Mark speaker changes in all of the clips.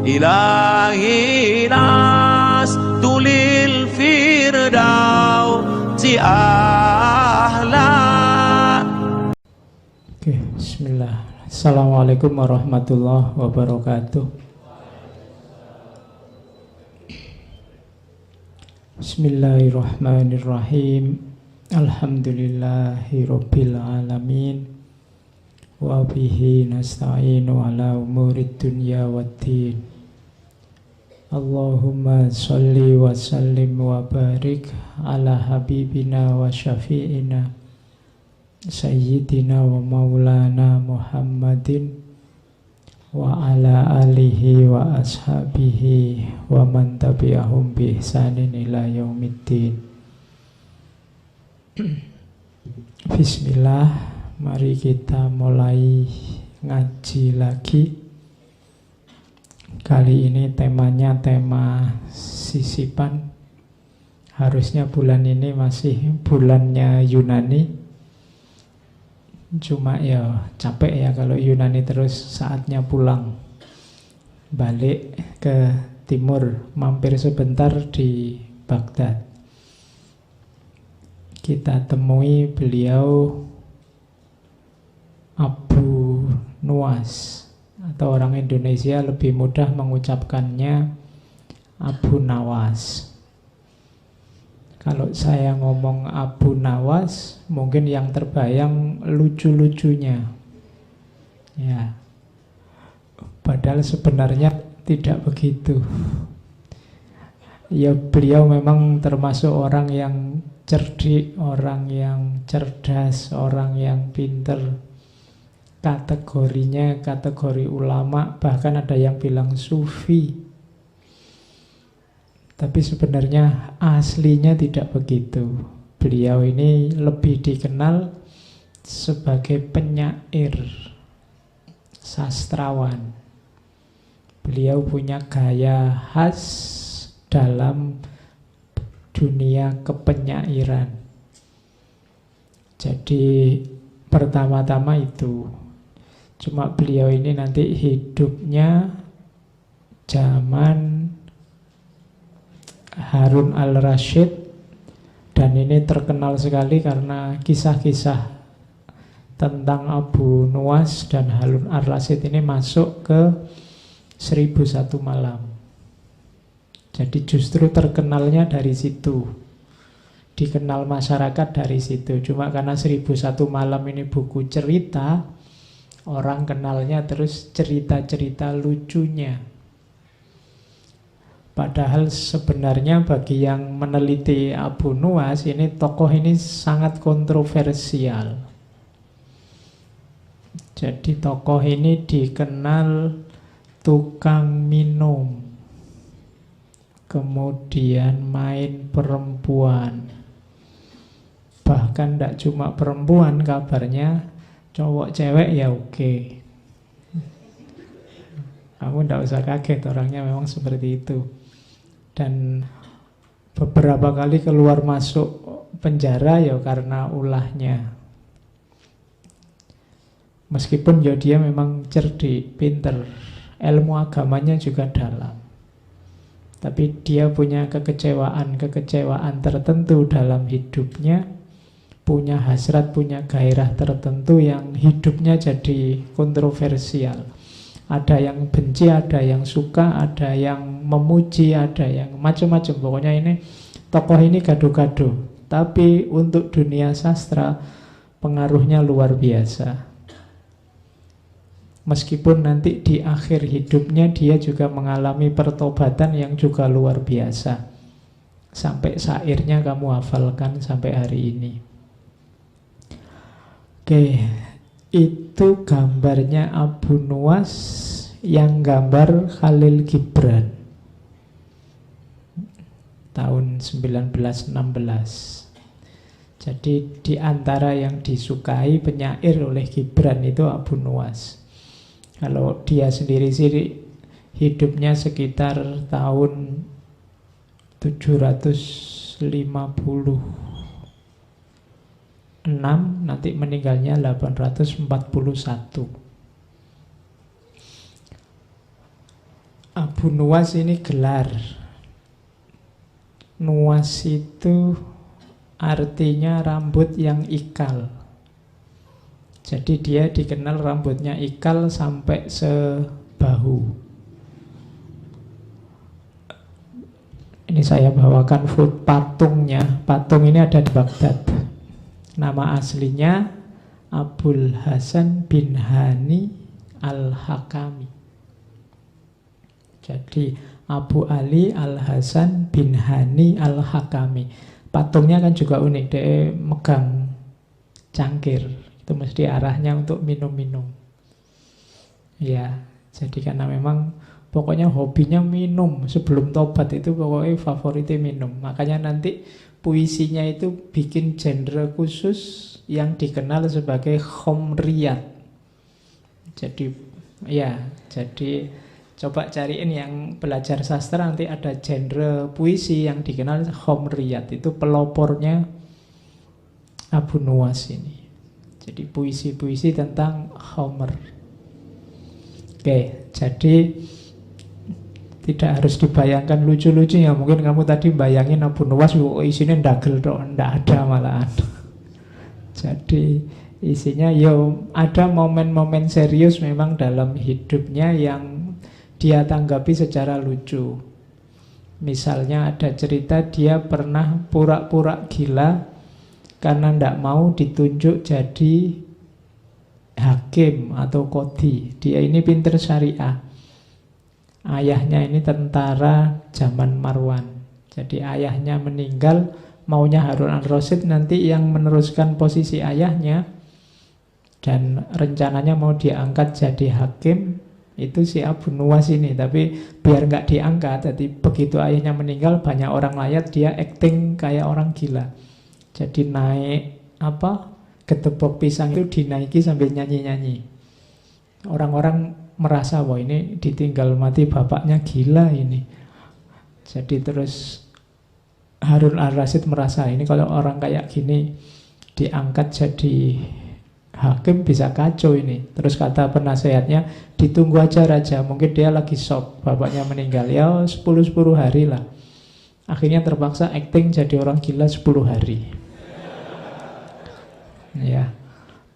Speaker 1: ilahi nas tulil firdausi ahla.
Speaker 2: Oke, bismillah. Assalamualaikum warahmatullahi wabarakatuh. Bismillahirrahmanirrahim. Alhamdulillahi rabbil alamin. Wa bihi nasta'inu ala umurid dunya waddin. Allahumma sholli wa sallim wa barik ala habibina wa syafi'ina Sayyidina wa maulana Muhammadin wa ala alihi wa ashabihi wa man tabi'ahum bi ihsanin ila yaumiddin. Bismillah, mari kita mulai ngaji lagi. Kali ini temanya tema sisipan. Harusnya bulan ini masih bulannya Yunani. Cuma ya capek ya kalau Yunani terus, saatnya pulang. Balik ke timur, mampir sebentar di Baghdad. Kita temui beliau Abu Nuwas, atau orang Indonesia lebih mudah mengucapkannya Abu Nawas. Kalau saya ngomong Abu Nawas, mungkin yang terbayang lucu-lucunya. Ya. Padahal sebenarnya tidak begitu. Ya, beliau memang termasuk orang yang cerdik, orang yang cerdas, orang yang pinter. Kategorinya kategori ulama, bahkan ada yang bilang sufi. Tapi sebenarnya aslinya tidak begitu. Beliau ini lebih dikenal sebagai penyair, sastrawan. Beliau punya gaya khas dalam dunia kepenyairan. Jadi pertama-tama itu. Cuma beliau ini nanti hidupnya zaman Harun al-Rashid, dan ini terkenal sekali karena kisah-kisah tentang Abu Nuwas dan Harun al-Rashid ini masuk ke 1001 Malam. Jadi justru terkenalnya dari situ, dikenal masyarakat dari situ. Cuma karena 1001 Malam ini buku cerita, orang kenalnya terus cerita-cerita lucunya. Padahal sebenarnya bagi yang meneliti Abu Nuwas, ini tokoh ini sangat kontroversial. Jadi tokoh ini dikenal tukang minum, kemudian main perempuan. Bahkan tidak cuma perempuan, kabarnya cowok cewek ya oke. Kamu tidak usah kaget, orangnya memang seperti itu. Dan beberapa kali keluar masuk penjara ya karena ulahnya. Meskipun ya dia memang cerdik, pinter, ilmu agamanya juga dalam. Tapi dia punya kekecewaan tertentu dalam hidupnya, punya hasrat, punya gairah tertentu yang hidupnya jadi kontroversial. Ada yang benci, ada yang suka, ada yang memuji, ada yang macam-macam. Pokoknya ini tokoh ini gaduh-gaduh. Tapi untuk dunia sastra pengaruhnya luar biasa. Meskipun nanti di akhir hidupnya dia juga mengalami pertobatan yang juga luar biasa. Sampai syairnya kamu hafalkan sampai hari ini. Oke. Itu gambarnya Abu Nuwas, yang gambar Khalil Gibran tahun 1916. Jadi di antara yang disukai penyair oleh Gibran itu Abu Nuwas. Kalau dia sendiri sih hidupnya sekitar tahun 750 nanti meninggalnya 841. Abu Nuwas ini gelar. Nuwas itu artinya rambut yang ikal. Jadi dia dikenal rambutnya ikal sampai sebahu. Ini saya bawakan patungnya. Patung ini ada di Baghdad. Nama aslinya Abul Hasan bin Hani Al-Hakami. Jadi Abu Ali Al-Hasan bin Hani Al-Hakami. Patungnya kan juga unik. Dia megang cangkir. Itu mesti arahnya untuk minum-minum. Ya, jadi karena memang pokoknya hobinya minum. Sebelum tobat itu pokoknya favoritnya minum. Makanya nanti puisinya itu bikin genre khusus yang dikenal sebagai khomriyat. Jadi ya, jadi coba cariin yang belajar sastra, nanti ada genre puisi yang dikenal khomriyat. Itu pelopornya Abu Nuwas ini. Jadi puisi-puisi tentang khomer. Oke, jadi tidak harus dibayangkan lucu-lucu ya. Mungkin kamu tadi bayangin Abu Nuwas isinya ndagel dok, ndak ada malahan. Jadi isinya ada momen-momen serius memang dalam hidupnya yang dia tanggapi secara lucu. Misalnya ada cerita dia pernah pura-pura gila karena ndak mau ditunjuk jadi hakim atau qadhi. Dia ini pinter syariah. Ayahnya ini tentara zaman Marwan. Jadi ayahnya meninggal, maunya Harun al-Rasyid nanti yang meneruskan posisi ayahnya, dan rencananya mau diangkat jadi hakim itu si Abu Nuwas ini. Tapi biar nggak diangkat, jadi begitu ayahnya meninggal banyak orang layat, dia acting kayak orang gila. Jadi naik getebok pisang itu dinaiki sambil nyanyi-nyanyi. Orang-orang merasa wah ini ditinggal mati bapaknya gila ini. Jadi terus Harun al-Rasyid merasa ini kalau orang kayak gini diangkat jadi hakim bisa kacau ini. Terus kata penasehatnya, ditunggu aja raja, mungkin dia lagi shock bapaknya meninggal, ya 10 hari lah. Akhirnya terpaksa acting jadi orang gila 10 hari. Ya,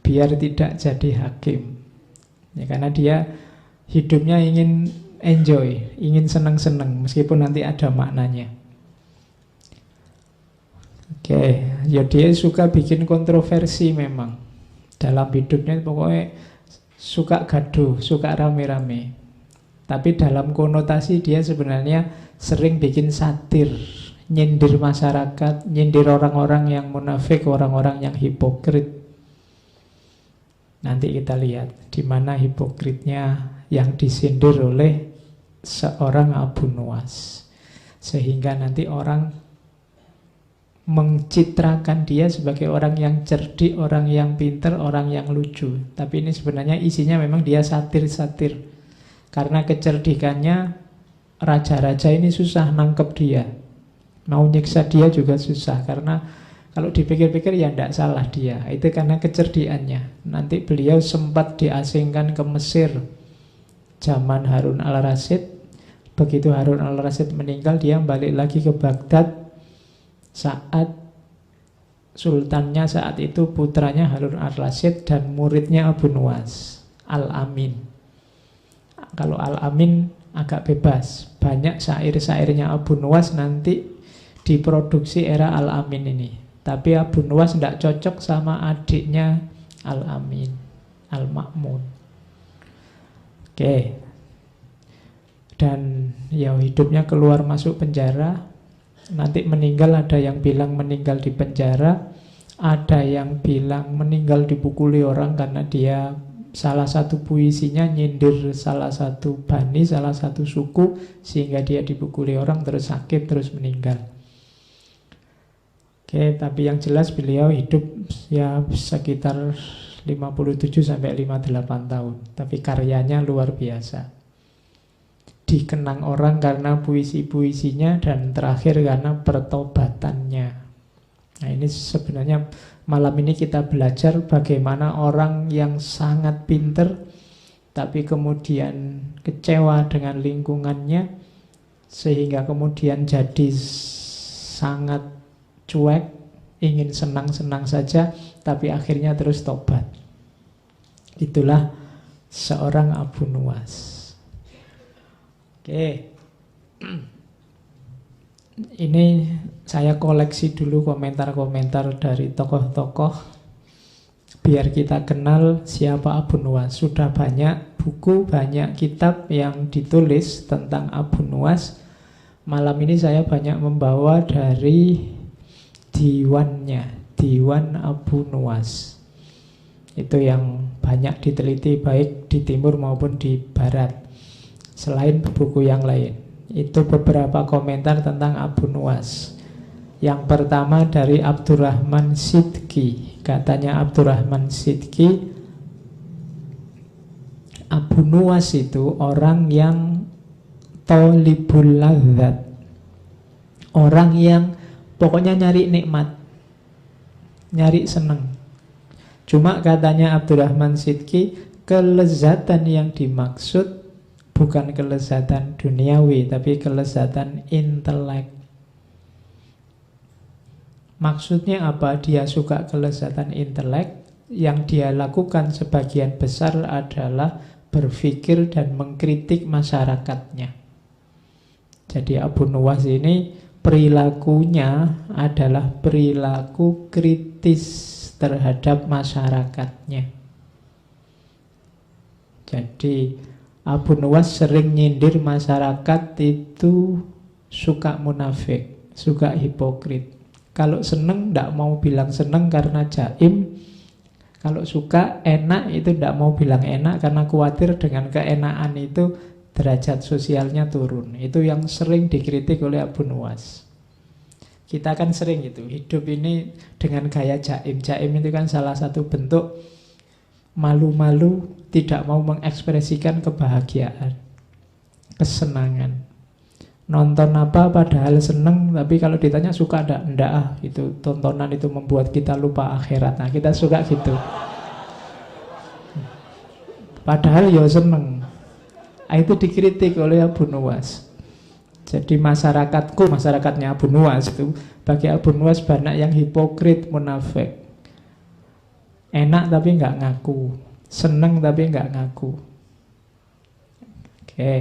Speaker 2: biar tidak jadi hakim. Ya, karena dia hidupnya ingin enjoy, ingin seneng-seneng meskipun nanti ada maknanya. Oke, ya dia suka bikin kontroversi memang. Dalam hidupnya pokoknya suka gaduh, suka rame-rame. Tapi dalam konotasi dia sebenarnya sering bikin satir, nyindir masyarakat, nyindir orang-orang yang munafik, orang-orang yang hipokrit. Nanti kita lihat di mana hipokritnya yang disindir oleh seorang Abu Nuwas, sehingga nanti orang mencitrakan dia sebagai orang yang cerdik, orang yang pinter, orang yang lucu. Tapi ini sebenarnya isinya memang dia satir-satir. Karena kecerdikannya, raja-raja ini susah nangkep dia. Mau nyiksa dia juga susah. Karena kalau dipikir-pikir ya tidak salah dia. Itu karena kecerdikannya. Nanti beliau sempat diasingkan ke Mesir zaman Harun al-Rasyid. Begitu Harun al-Rasyid meninggal, dia balik lagi ke Baghdad. Saat sultannya saat itu putranya Harun al-Rasyid dan muridnya Abu Nuwas, Al-Amin. Kalau Al-Amin agak bebas. Banyak syair-syairnya Abu Nuwas nanti diproduksi era Al-Amin ini. Tapi Abu Nuwas tidak cocok sama adiknya Al-Amin, Al-Ma'mun. Oke. Dan ya hidupnya keluar masuk penjara. Nanti meninggal, ada yang bilang meninggal di penjara, ada yang bilang meninggal dipukuli orang karena dia salah satu puisinya nyindir salah satu bani, salah satu suku, sehingga dia dipukuli orang terus sakit terus meninggal. Oke, tapi yang jelas beliau hidup ya sekitar 57 sampai 58 tahun, tapi karyanya luar biasa. Dikenang orang karena puisi-puisinya, dan terakhir karena pertobatannya. Nah ini sebenarnya malam ini kita belajar bagaimana orang yang sangat pinter tapi kemudian kecewa dengan lingkungannya, sehingga kemudian jadi sangat cuek, ingin senang-senang saja, tapi akhirnya terus tobat. Itulah seorang Abu Nuwas. Oke. Ini saya koleksi dulu komentar-komentar dari tokoh-tokoh biar kita kenal siapa Abu Nuwas. Sudah banyak buku, banyak kitab yang ditulis tentang Abu Nuwas. Malam ini saya banyak membawa dari diwannya, Diwan Abu Nuwas. Itu yang banyak diteliti baik di timur maupun di barat, selain buku yang lain. Itu beberapa komentar tentang Abu Nuwas. Yang pertama dari Abdurrahman Sidki. Katanya Abdurrahman Sidki, Abu Nuwas itu orang yang tolibul ladzat, orang yang pokoknya nyari nikmat, nyari seneng. Cuma katanya Abdurrahman Sidki, kelezatan yang dimaksud bukan kelezatan duniawi, tapi kelezatan intelek. Maksudnya apa? Dia suka kelezatan intelek. Yang dia lakukan sebagian besar adalah berpikir dan mengkritik masyarakatnya. Jadi Abu Nuwas ini perilakunya adalah perilaku kritis terhadap masyarakatnya. Jadi Abu Nuwas sering nyindir masyarakat itu suka munafik, suka hipokrit. Kalau seneng tidak mau bilang seneng karena jaim. Kalau suka enak itu tidak mau bilang enak karena khawatir dengan keenakan itu derajat sosialnya turun. Itu yang sering dikritik oleh Abu Nuwas. Kita kan sering gitu, hidup ini dengan gaya jaim. Jaim itu kan salah satu bentuk malu-malu, tidak mau mengekspresikan kebahagiaan, kesenangan. Nonton apa padahal seneng, tapi kalau ditanya suka enggak, itu tontonan itu membuat kita lupa akhirat. Nah, kita suka gitu. Padahal ya seneng. Itu dikritik oleh Abu Nuwas. Jadi masyarakatnya Abu Nuwas itu, bagi Abu Nuwas banyak yang hipokrit, munafik. Enak tapi nggak ngaku, seneng tapi nggak ngaku. Oke.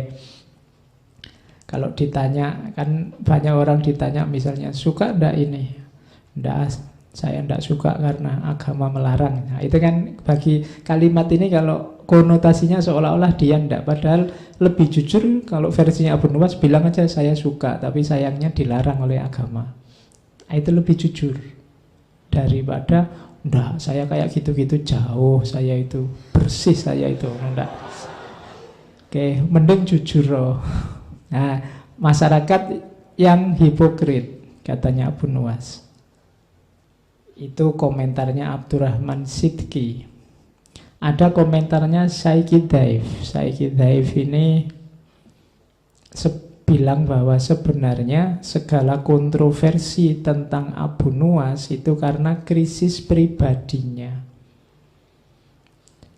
Speaker 2: Kalau ditanya, kan banyak orang ditanya misalnya, suka enggak ini? Enggak, saya enggak suka karena agama melarang. Nah, itu kan bagi kalimat ini kalau konotasinya seolah-olah dia enggak. Padahal lebih jujur kalau versinya Abu Nuwas bilang aja saya suka, tapi sayangnya dilarang oleh agama. Nah, itu lebih jujur daripada enggak, saya kayak gitu-gitu jauh, saya itu bersih, saya itu enggak. Oke, mending jujur loh. Nah, masyarakat yang hipokrit, katanya Abu Nuwas. Itu komentarnya Abdurrahman Sidki. Ada komentarnya Sayyid Daif. Sayyid Daif ini bilang bahwa sebenarnya segala kontroversi tentang Abu Nuwas itu karena krisis pribadinya.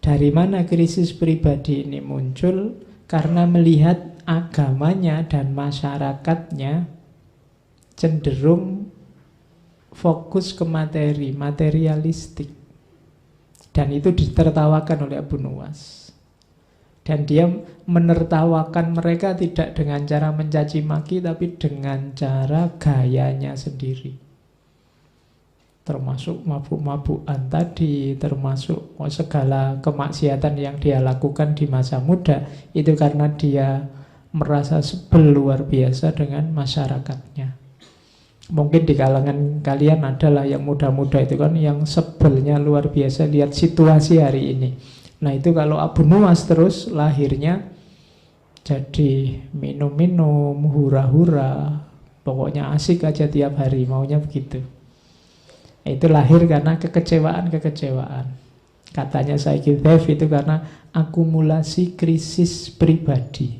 Speaker 2: Dari mana krisis pribadi ini muncul? Karena melihat agamanya dan masyarakatnya cenderung fokus ke materi, materialistik. Dan itu ditertawakan oleh Abu Nuwas. Dan dia menertawakan mereka tidak dengan cara mencaci maki, tapi dengan cara gayanya sendiri. Termasuk mabuk-mabukan tadi, termasuk segala kemaksiatan yang dia lakukan di masa muda. Itu karena dia merasa sebel luar biasa dengan masyarakatnya. Mungkin di kalangan kalian adalah yang muda-muda itu kan yang sebelnya luar biasa lihat situasi hari ini. Nah itu kalau Abu Nuwas terus lahirnya jadi minum-minum, hura-hura, pokoknya asik aja tiap hari, maunya begitu. Itu lahir karena kekecewaan-kekecewaan. Katanya Sayyid Daif itu karena akumulasi krisis pribadi.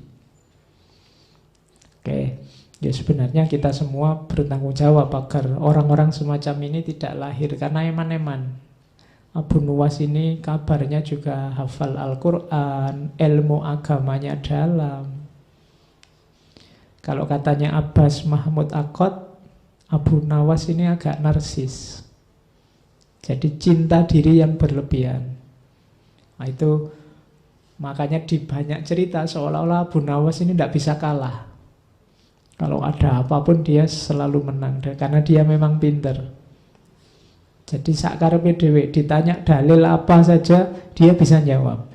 Speaker 2: Oke, ya sebenarnya kita semua bertanggung jawab agar orang-orang semacam ini tidak lahir karena eman-eman. Abu Nuwas ini kabarnya juga hafal Al-Quran, ilmu agamanya dalam. Kalau katanya Abbas Mahmud Akkad, Abu Nawas ini agak narsis. Jadi cinta diri yang berlebihan. Nah, itu makanya di banyak cerita seolah-olah Abu Nawas ini tidak bisa kalah. Kalau ada apapun dia selalu menang, karena dia memang pinter. Jadi sakarepe dhewe ditanya dalil apa saja dia bisa jawab.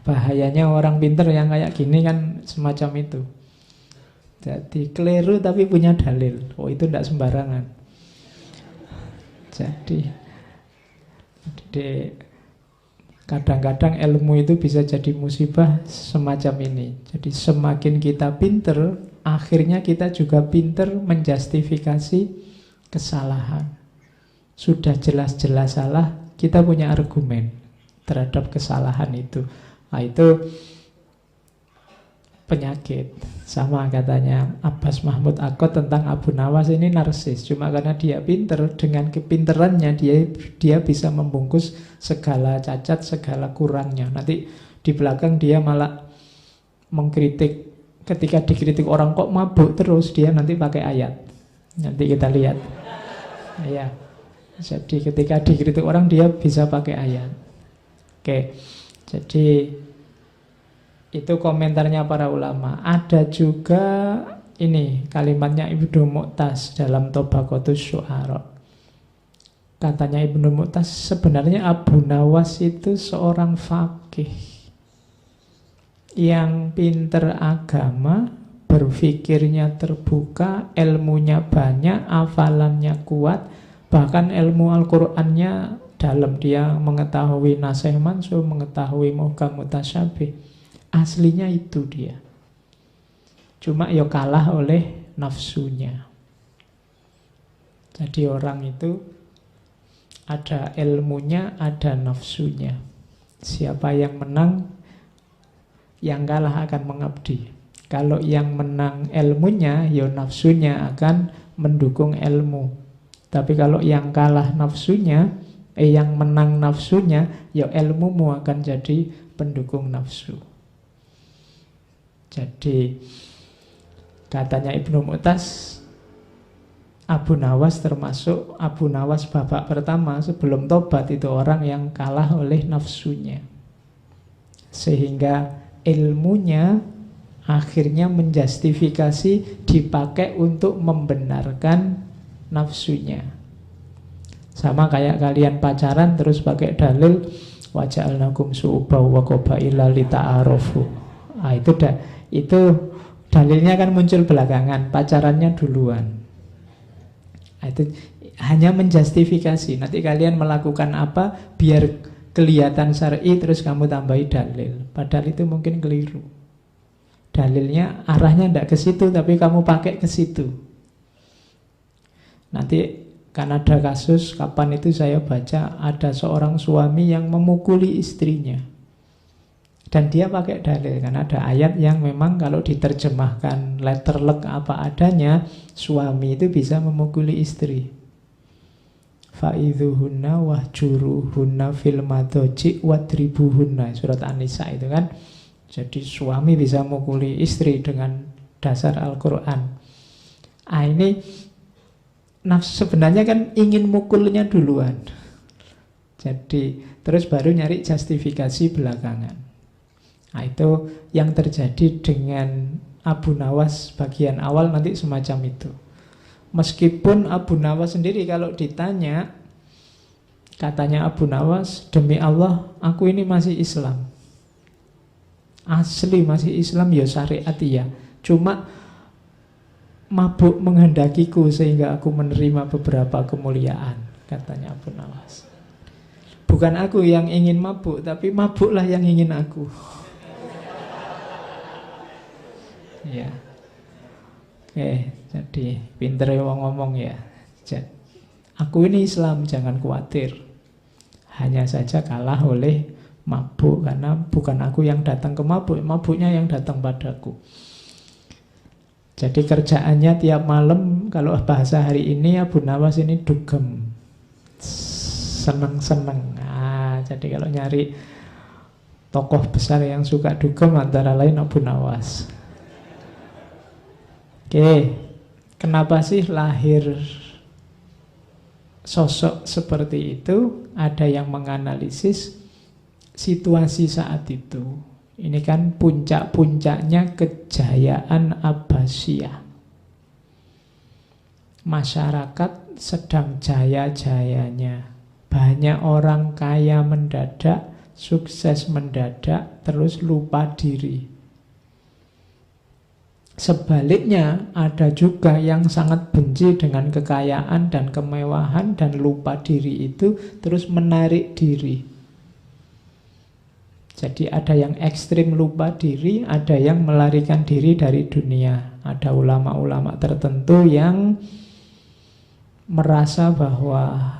Speaker 2: Bahayanya orang pinter yang kayak gini kan semacam itu. Jadi keliru tapi punya dalil. Oh, itu tidak sembarangan. Jadi kadang-kadang ilmu itu bisa jadi musibah semacam ini. Jadi semakin kita pinter, akhirnya kita juga pinter menjustifikasi kesalahan. Sudah jelas-jelas salah, kita punya argumen terhadap kesalahan itu. Nah, itu penyakit. Sama katanya Abbas Mahmud Akkad tentang Abu Nawas ini narsis. Cuma karena dia pinter, dengan kepinterannya dia bisa membungkus segala cacat, segala kurangnya. Nanti di belakang dia malah mengkritik. Ketika dikritik orang kok mabuk terus, dia nanti pakai ayat. Nanti kita lihat. Ya. Jadi ketika dikritik orang dia bisa pakai ayat. Oke. Jadi itu komentarnya para ulama. Ada juga ini kalimatnya Ibnu Mu'taz dalam Tabaqatus Syu'ara. Katanya Ibnu Mu'taz, sebenarnya Abu Nawas itu seorang faqih yang pinter agama, berpikirnya terbuka, ilmunya banyak, hafalannya kuat, bahkan ilmu Al-Qur'annya dalam. Dia mengetahui nasih mansukh, mengetahui muhkam mutasyabih. Aslinya itu dia. Cuma ya kalah oleh nafsunya. Jadi orang itu ada ilmunya, ada nafsunya. Siapa yang menang, yang kalah akan mengabdi. Kalau yang menang ilmunya, ya nafsunya akan mendukung ilmu. Tapi kalau yang kalah nafsunya, yang menang nafsunya, ya ilmumu akan jadi pendukung nafsu. Jadi katanya Ibnu Mu'taz, Abu Nawas termasuk Abu Nawas babak pertama sebelum tobat itu orang yang kalah oleh nafsunya. Sehingga ilmunya akhirnya menjustifikasi dipakai untuk membenarkan nafsunya. Sama kayak kalian pacaran terus pakai dalil waja'alnakum su'ubaw wa qabaila lita'arofu. Ah, itu dalilnya kan muncul belakangan, pacarannya duluan. Itu hanya menjustifikasi. Nanti kalian melakukan apa biar kelihatan syar'i, terus kamu tambahi dalil. Padahal itu mungkin keliru. Dalilnya arahnya tidak ke situ, tapi kamu pakai ke situ. Nanti kan ada kasus, kapan itu saya baca, ada seorang suami yang memukuli istrinya. Dan dia pakai dalil, karena ada ayat yang memang kalau diterjemahkan letterlek apa adanya, suami itu bisa memukuli istri. Fa'idhuhunna wahjuruhunna fil madoji wadribuhunna, surat An-Nisa itu kan. Jadi suami bisa memukuli istri dengan dasar Al-Quran. Ini nafsu sebenarnya kan ingin mukulnya duluan. Jadi terus baru nyari justifikasi belakangan. Nah, itu yang terjadi dengan Abu Nawas bagian awal nanti semacam itu. Meskipun Abu Nawas sendiri kalau ditanya, katanya Abu Nawas, demi Allah aku ini masih Islam. Asli masih Islam, ya syariatiyah. Cuma mabuk menghendakiku sehingga aku menerima beberapa kemuliaan, katanya Abu Nawas. Bukan aku yang ingin mabuk, tapi mabuklah yang ingin aku. Ya. Oke, jadi pinter ya ngomong ya. Aku ini Islam, jangan khawatir. Hanya saja kalah oleh mabuk, karena bukan aku yang datang ke mabuk, mabuknya yang datang padaku. Jadi kerjaannya tiap malam, kalau bahasa hari ini Abu Nawas ini dugem. seneng-seneng. Nah, jadi kalau nyari tokoh besar yang suka dugem antara lain Abu Nawas. Oke, kenapa sih lahir sosok seperti itu? Ada yang menganalisis situasi saat itu. Ini kan puncak-puncaknya kejayaan Abbasiyah. Masyarakat sedang jaya-jayanya. Banyak orang kaya mendadak, sukses mendadak, terus lupa diri. Sebaliknya, ada juga yang sangat benci dengan kekayaan dan kemewahan dan lupa diri itu, terus menarik diri. Jadi ada yang ekstrim lupa diri, ada yang melarikan diri dari dunia. Ada ulama-ulama tertentu yang merasa bahwa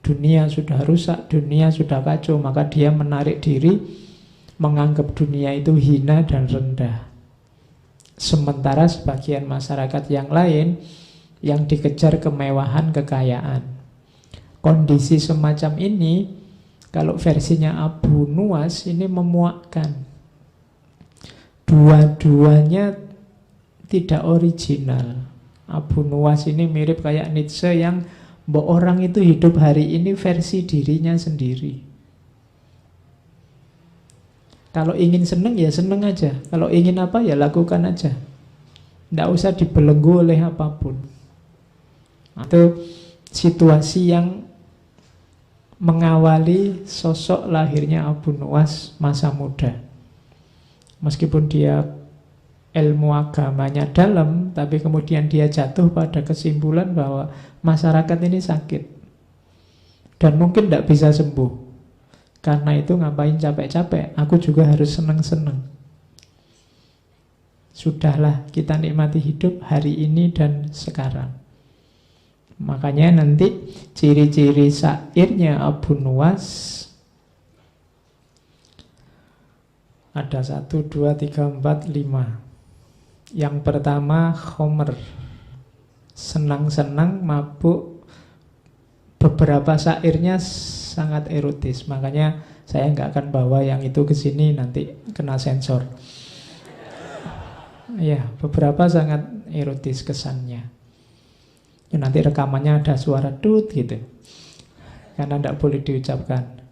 Speaker 2: dunia sudah rusak, dunia sudah kacau, maka dia menarik diri, menganggap dunia itu hina dan rendah. Sementara sebagian masyarakat yang lain yang dikejar kemewahan, kekayaan. Kondisi semacam ini, kalau versinya Abu Nuwas ini memuakkan. Dua-duanya tidak original. Abu Nuwas ini mirip kayak Nietzsche yang orang itu hidup hari ini versi dirinya sendiri. Kalau ingin seneng ya seneng aja. Kalau ingin apa ya lakukan aja. Tidak usah dibelenggu oleh apapun. Itu situasi yang mengawali sosok lahirnya Abu Nuwas masa muda. Meskipun dia ilmu agamanya dalam, tapi kemudian dia jatuh pada kesimpulan bahwa masyarakat ini sakit dan mungkin tidak bisa sembuh. Karena itu ngapain capek-capek, aku juga harus seneng-seneng. Sudahlah, kita nikmati hidup hari ini dan sekarang. Makanya nanti ciri-ciri syairnya Abu Nuwas ada 1, 2, 3, 4, 5. Yang pertama khomer, senang-senang, mabuk. Beberapa syairnya sangat erotis, makanya saya nggak akan bawa yang itu ke sini, nanti kena sensor. Ya, beberapa sangat erotis kesannya. Ya, nanti rekamannya ada suara tut gitu, karena tidak boleh diucapkan.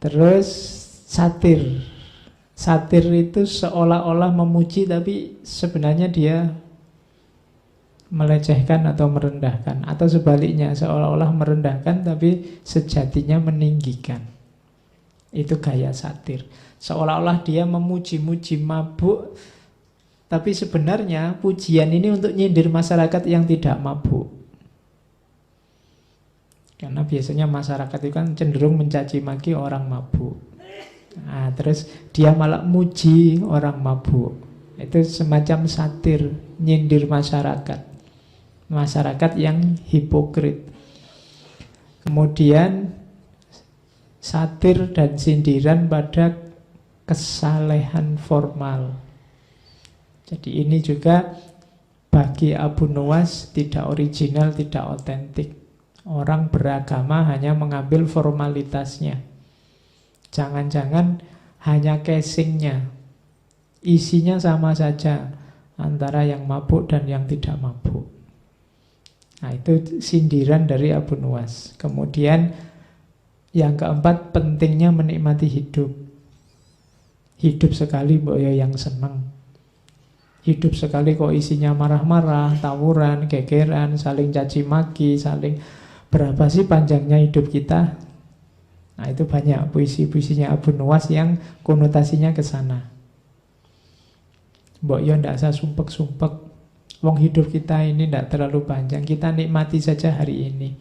Speaker 2: Terus satir. Satir itu seolah-olah memuji, tapi sebenarnya dia melecehkan atau merendahkan. Atau sebaliknya, seolah-olah merendahkan tapi sejatinya meninggikan. Itu gaya satir. Seolah-olah dia memuji-muji, mabuk, tapi sebenarnya pujian ini untuk nyindir masyarakat yang tidak mabuk. Karena biasanya masyarakat itu kan cenderung mencaci maki orang mabuk. Nah, terus dia malah muji orang mabuk. Itu semacam satir, nyindir masyarakat. Masyarakat yang hipokrit. Kemudian satir dan sindiran pada kesalehan formal. Jadi ini juga bagi Abu Nuwas tidak original, tidak otentik. Orang beragama hanya mengambil formalitasnya. Jangan-jangan hanya casingnya, isinya sama saja antara yang mabuk dan yang tidak mabuk. Nah, itu sindiran dari Abu Nuwas. Kemudian yang keempat, pentingnya menikmati hidup. Hidup sekali mbok yo yang seneng. Hidup sekali kok isinya marah-marah, tawuran, gegeran, saling caci maki, saling. Berapa sih panjangnya hidup kita? Nah, itu banyak puisi-puisinya Abu Nuwas yang konotasinya ke sana. Mbok yo ndak usah sumpek-sumpek. Wong hidup kita ini ndak terlalu panjang, kita nikmati saja hari ini.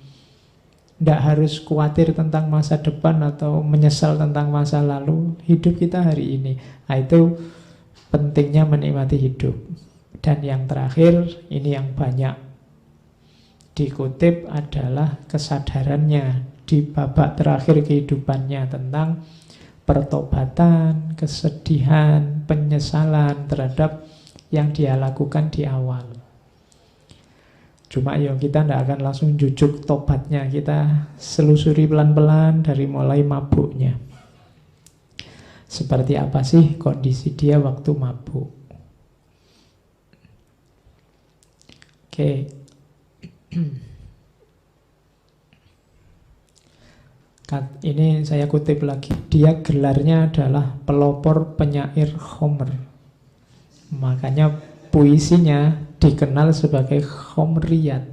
Speaker 2: Ndak harus khawatir tentang masa depan atau menyesal tentang masa lalu. Hidup kita hari ini. Nah, itu pentingnya menikmati hidup. Dan yang terakhir, ini yang banyak dikutip adalah kesadarannya di babak terakhir kehidupannya tentang pertobatan, kesedihan, penyesalan terhadap yang dia lakukan di awal. Cuma ya kita tidak akan langsung jujuk tobatnya. Kita selusuri pelan-pelan dari mulai mabuknya. Seperti apa sih kondisi dia waktu mabuk. Oke. Ini saya kutip lagi. Dia gelarnya adalah pelopor penyair Homer. Makanya puisinya dikenal sebagai Homeriyat.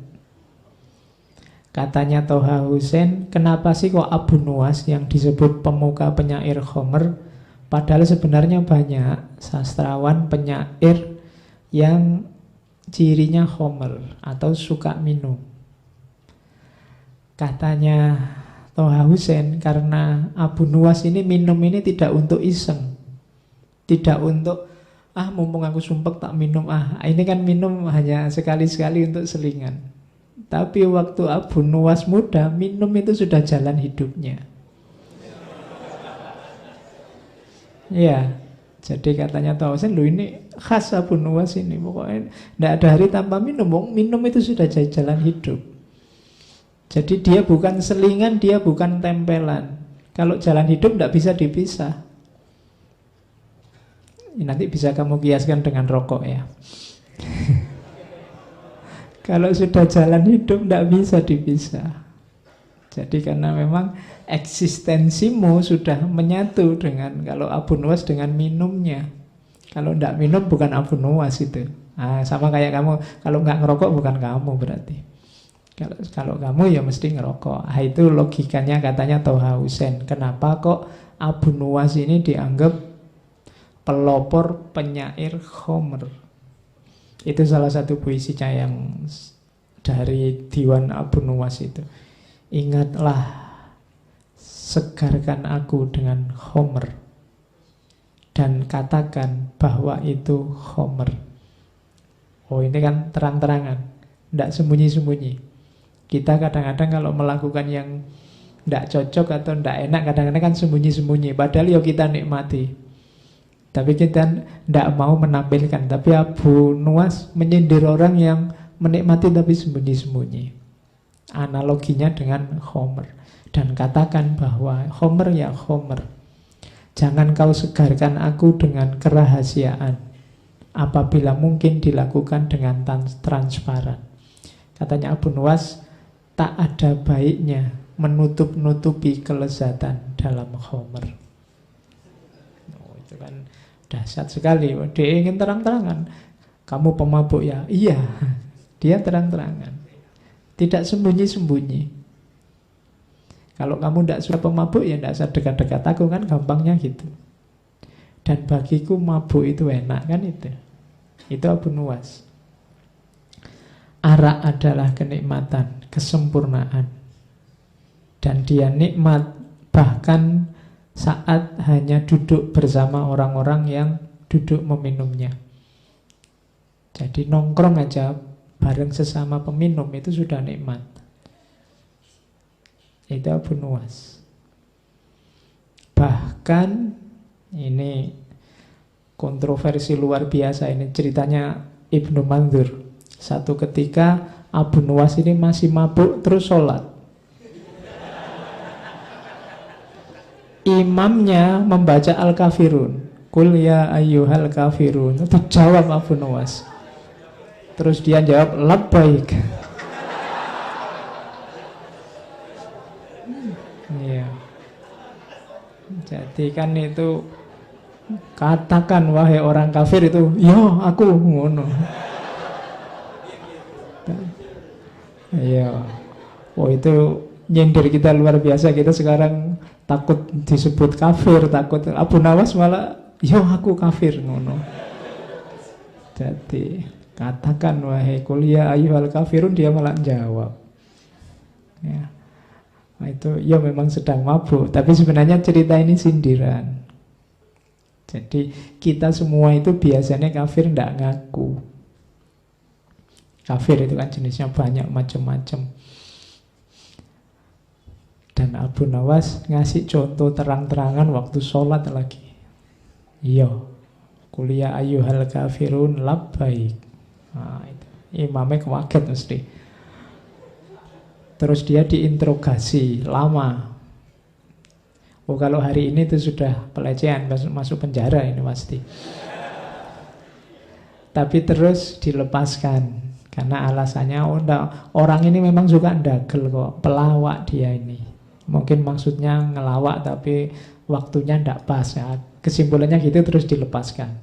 Speaker 2: Katanya Toha Hussein, kenapa sih kok Abu Nuwas yang disebut pemuka penyair Homer? Padahal sebenarnya banyak sastrawan penyair yang cirinya Homer atau suka minum. Katanya Toha Hussein, karena Abu Nuwas ini minum ini tidak untuk iseng, tidak untuk mumpung aku sumpek tak minum, ini kan minum hanya sekali-sekali untuk selingan. Tapi waktu Abu Nuwas muda, minum itu sudah jalan hidupnya. Ya, jadi katanya Toha Hussein, ini khas Abu Nuwas ini, pokoknya tidak ada hari tanpa minum. Minum itu sudah jadi jalan hidup. Jadi dia bukan selingan, dia bukan tempelan. Kalau jalan hidup tidak bisa dipisah. Nanti bisa kamu kiaskan dengan rokok ya. Kalau sudah jalan hidup tidak bisa dipisah. Jadi karena memang eksistensimu sudah menyatu dengan, kalau Abu Nuwas dengan minumnya. Kalau tidak minum bukan Abu Nuwas itu. Sama kayak kamu, kalau nggak ngerokok bukan kamu berarti. Kalau kamu ya mesti ngerokok. Itu logikanya katanya Toha Hussein. Kenapa kok Abu Nuwas ini dianggap pelopor penyair Homer? Itu salah satu puisinya yang dari Diwan Abu Nuwas itu. Ingatlah, segarkan aku dengan Homer, dan katakan bahwa itu Homer. Ini kan terang-terangan, tidak sembunyi-sembunyi. Kita kadang-kadang kalau melakukan yang tidak cocok atau tidak enak, kadang-kadang kan sembunyi-sembunyi. Padahal ya kita nikmati, tapi kita tidak mau menampilkan. Tapi Abu Nuwas menyindir orang yang menikmati tapi sembunyi-sembunyi. Analoginya dengan Homer. Dan katakan bahwa Homer ya Homer, jangan kau segarkan aku dengan kerahasiaan, apabila mungkin dilakukan dengan transparan. Katanya Abu Nuwas, tak ada baiknya menutup-nutupi kelezatan dalam Homer. Itu kan dahsyat sekali. Dia ingin terang-terangan. Kamu pemabuk ya? Iya. Dia terang-terangan, tidak sembunyi-sembunyi. Kalau kamu tidak suka pemabuk, ya tidak usah dekat-dekat aku, kan gampangnya gitu. Dan bagiku mabuk itu enak, kan itu. Itu Abu Nuwas. Arak adalah kenikmatan, kesempurnaan. Dan dia nikmat bahkan saat hanya duduk bersama orang-orang yang duduk meminumnya. Jadi nongkrong aja bareng sesama peminum itu sudah nikmat. Itu Abu Nuwas. Bahkan ini kontroversi luar biasa, ini ceritanya Ibnu Mandzur. Satu ketika Abu Nuwas ini masih mabuk terus sholat. Imamnya membaca Al-Kafirun, Qul ya ayyuhal kafirun. Itu jawab Abu Nuwas. Terus dia jawab labbaik. Iya. Jadi kan itu, katakan wahai orang kafir itu, yo aku ngono. Iya. Itu nyindir kita luar biasa. Kita sekarang takut disebut kafir, takut. Abu Nuwas malah, yo aku kafir ngono. Jadi katakan wahai kuliah ayyuhal kafirun, dia malah jawab. Ya. Nah, itu ya memang sedang mabuk, tapi sebenarnya cerita ini sindiran. Jadi kita semua itu biasanya kafir tidak ngaku. Kafir itu kan jenisnya banyak macam-macam. Dan Abu Nuwas ngasih contoh terang-terangan waktu sholat lagi. Iya, kuliah ayyuhal kafirun labbaik. Nah, itu imamnya kaget mesti. Terus dia diinterogasi lama. Oh, kalau hari ini itu sudah pelecehan, masuk penjara ini pasti. Tapi terus dilepaskan karena alasannya orang ini memang suka ndagel kok, pelawak dia ini. Mungkin maksudnya ngelawak tapi waktunya ndak pas ya. Kesimpulannya gitu, terus dilepaskan.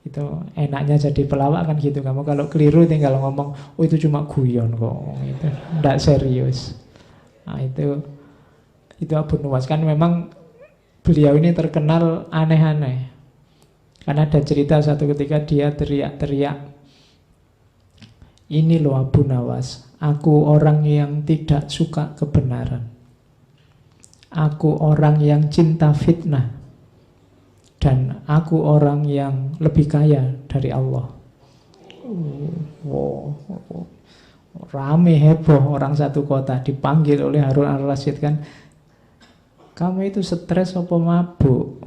Speaker 2: Itu enaknya jadi pelawak kan gitu. Kamu kalau keliru tinggal ngomong, oh itu cuma guyon kok, itu ndak serius. Nah, itu Abu Nuwas kan memang beliau ini terkenal aneh-aneh. Karena ada cerita satu ketika dia teriak-teriak, ini loh Abu Nuwas, aku orang yang tidak suka kebenaran. Aku orang yang cinta fitnah. Dan aku orang yang lebih kaya dari Allah. Rame heboh orang satu kota, dipanggil oleh Harun al-Rasyid kan, kamu itu stres apa mabuk?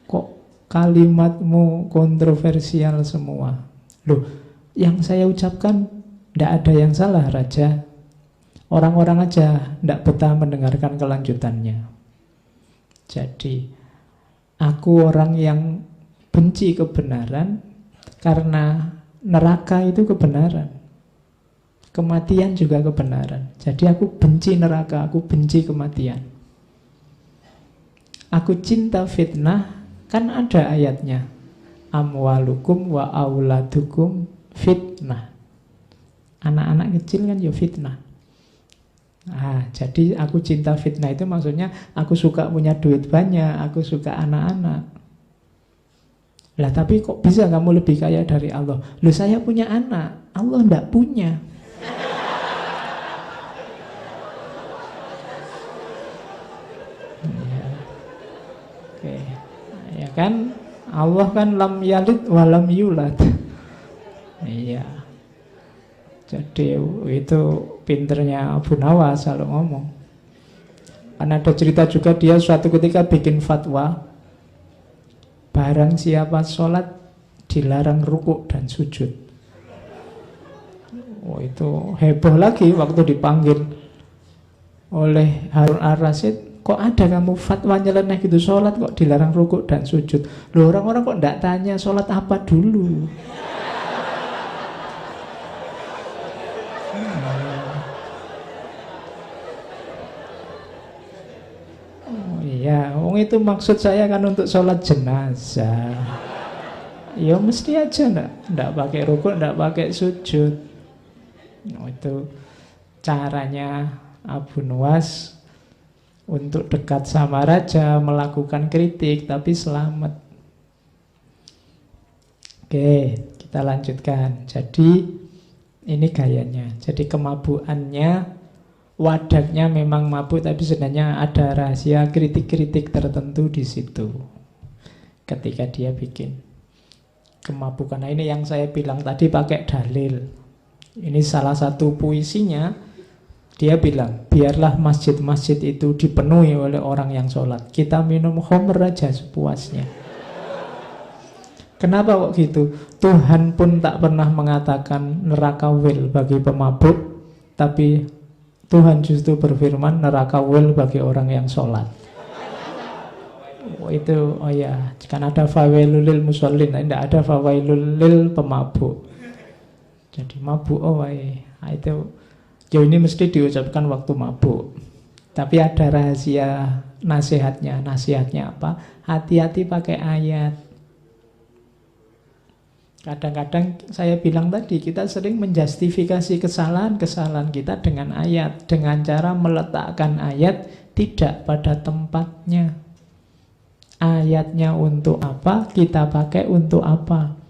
Speaker 2: Kok kalimatmu kontroversial semua? Loh, yang saya ucapkan tidak ada yang salah, Raja. Orang-orang aja tidak betah mendengarkan kelanjutannya. Jadi, aku orang yang benci kebenaran karena neraka itu kebenaran. Kematian juga kebenaran. Jadi aku benci neraka, aku benci kematian. Aku cinta fitnah, kan ada ayatnya. Amwalukum wa auladukum fitnah. Anak-anak kecil kan ya fitnah. Jadi aku cinta fitnah itu maksudnya aku suka punya duit banyak, aku suka anak-anak. Lah tapi kok bisa kamu lebih kaya dari Allah? Loh saya punya anak, Allah enggak punya. Oke. Ya kan Allah kan lam yalid wa lam yulad. Iya. Jadi itu pinternya Abu Nuwas kalau ngomong. Karena ada cerita juga dia suatu ketika bikin fatwa, barang siapa sholat dilarang rukuk dan sujud. Oh, itu heboh lagi waktu dipanggil oleh Harun al-Rasyid. Kok ada kamu fatwa nyeleneh gitu, sholat kok dilarang rukuk dan sujud? Loh, orang-orang kok enggak tanya sholat apa dulu? Ya, itu maksud saya kan untuk sholat jenazah. Ya mesti aja enggak pakai rukuk, enggak pakai sujud. Itu caranya Abu Nuwas untuk dekat sama raja, melakukan kritik tapi selamat. Oke, kita lanjutkan. Jadi ini gayanya. Jadi kemabukannya, wadahnya memang mabuk, tapi sebenarnya ada rahasia kritik-kritik tertentu di situ ketika dia bikin kemabukan. Nah, ini yang saya bilang tadi pakai dalil. Ini salah satu puisinya. Dia bilang, biarlah masjid-masjid itu dipenuhi oleh orang yang sholat. Kita minum khamr aja sepuasnya. Kenapa kok gitu? Tuhan pun tak pernah mengatakan neraka wil bagi pemabuk, tapi Tuhan justru berfirman neraka wil bagi orang yang sholat. Itu, ya, kan ada fawailul lil musallin, tidak ada fawailul lil pemabuk. Jadi mabuk, itu, ini mesti diucapkan waktu mabuk. Tapi ada rahasia nasihatnya. Nasihatnya apa? Hati-hati pakai ayat. Kadang-kadang saya bilang tadi, kita sering menjustifikasi kesalahan-kesalahan kita dengan ayat, dengan cara meletakkan ayat tidak pada tempatnya. Ayatnya untuk apa, kita pakai untuk apa.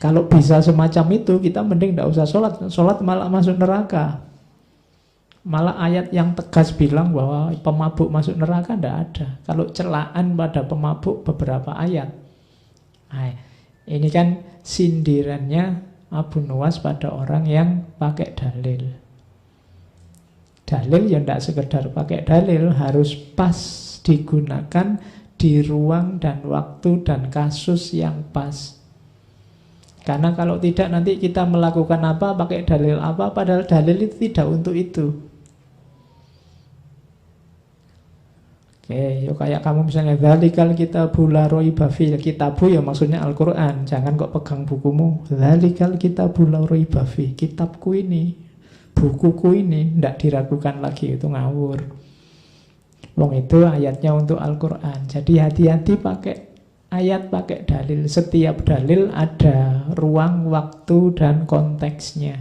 Speaker 2: Kalau bisa semacam itu, kita mending tidak usah sholat. Sholat malah masuk neraka. Malah ayat yang tegas bilang bahwa pemabuk masuk neraka tidak ada. Kalau celaan pada pemabuk beberapa ayat. Ini kan sindirannya Abu Nuwas pada orang yang pakai dalil. Dalil ya tidak sekedar pakai dalil, harus pas digunakan di ruang dan waktu dan kasus yang pas. Karena kalau tidak nanti kita melakukan apa, pakai dalil apa, padahal dalil itu tidak untuk itu. Oke, yuk kayak kamu misalnya dzalikal kitabu la raiba fi, kitabu ya maksudnya Al-Qur'an, jangan kok pegang bukumu. Dzalikal kitabu la raiba fi, kitabku ini, bukuku ini ndak diragukan lagi, itu ngawur. Wong itu ayatnya untuk Al-Qur'an. Jadi hati-hati pakai ayat, pakai dalil. Setiap dalil ada ruang, waktu dan konteksnya.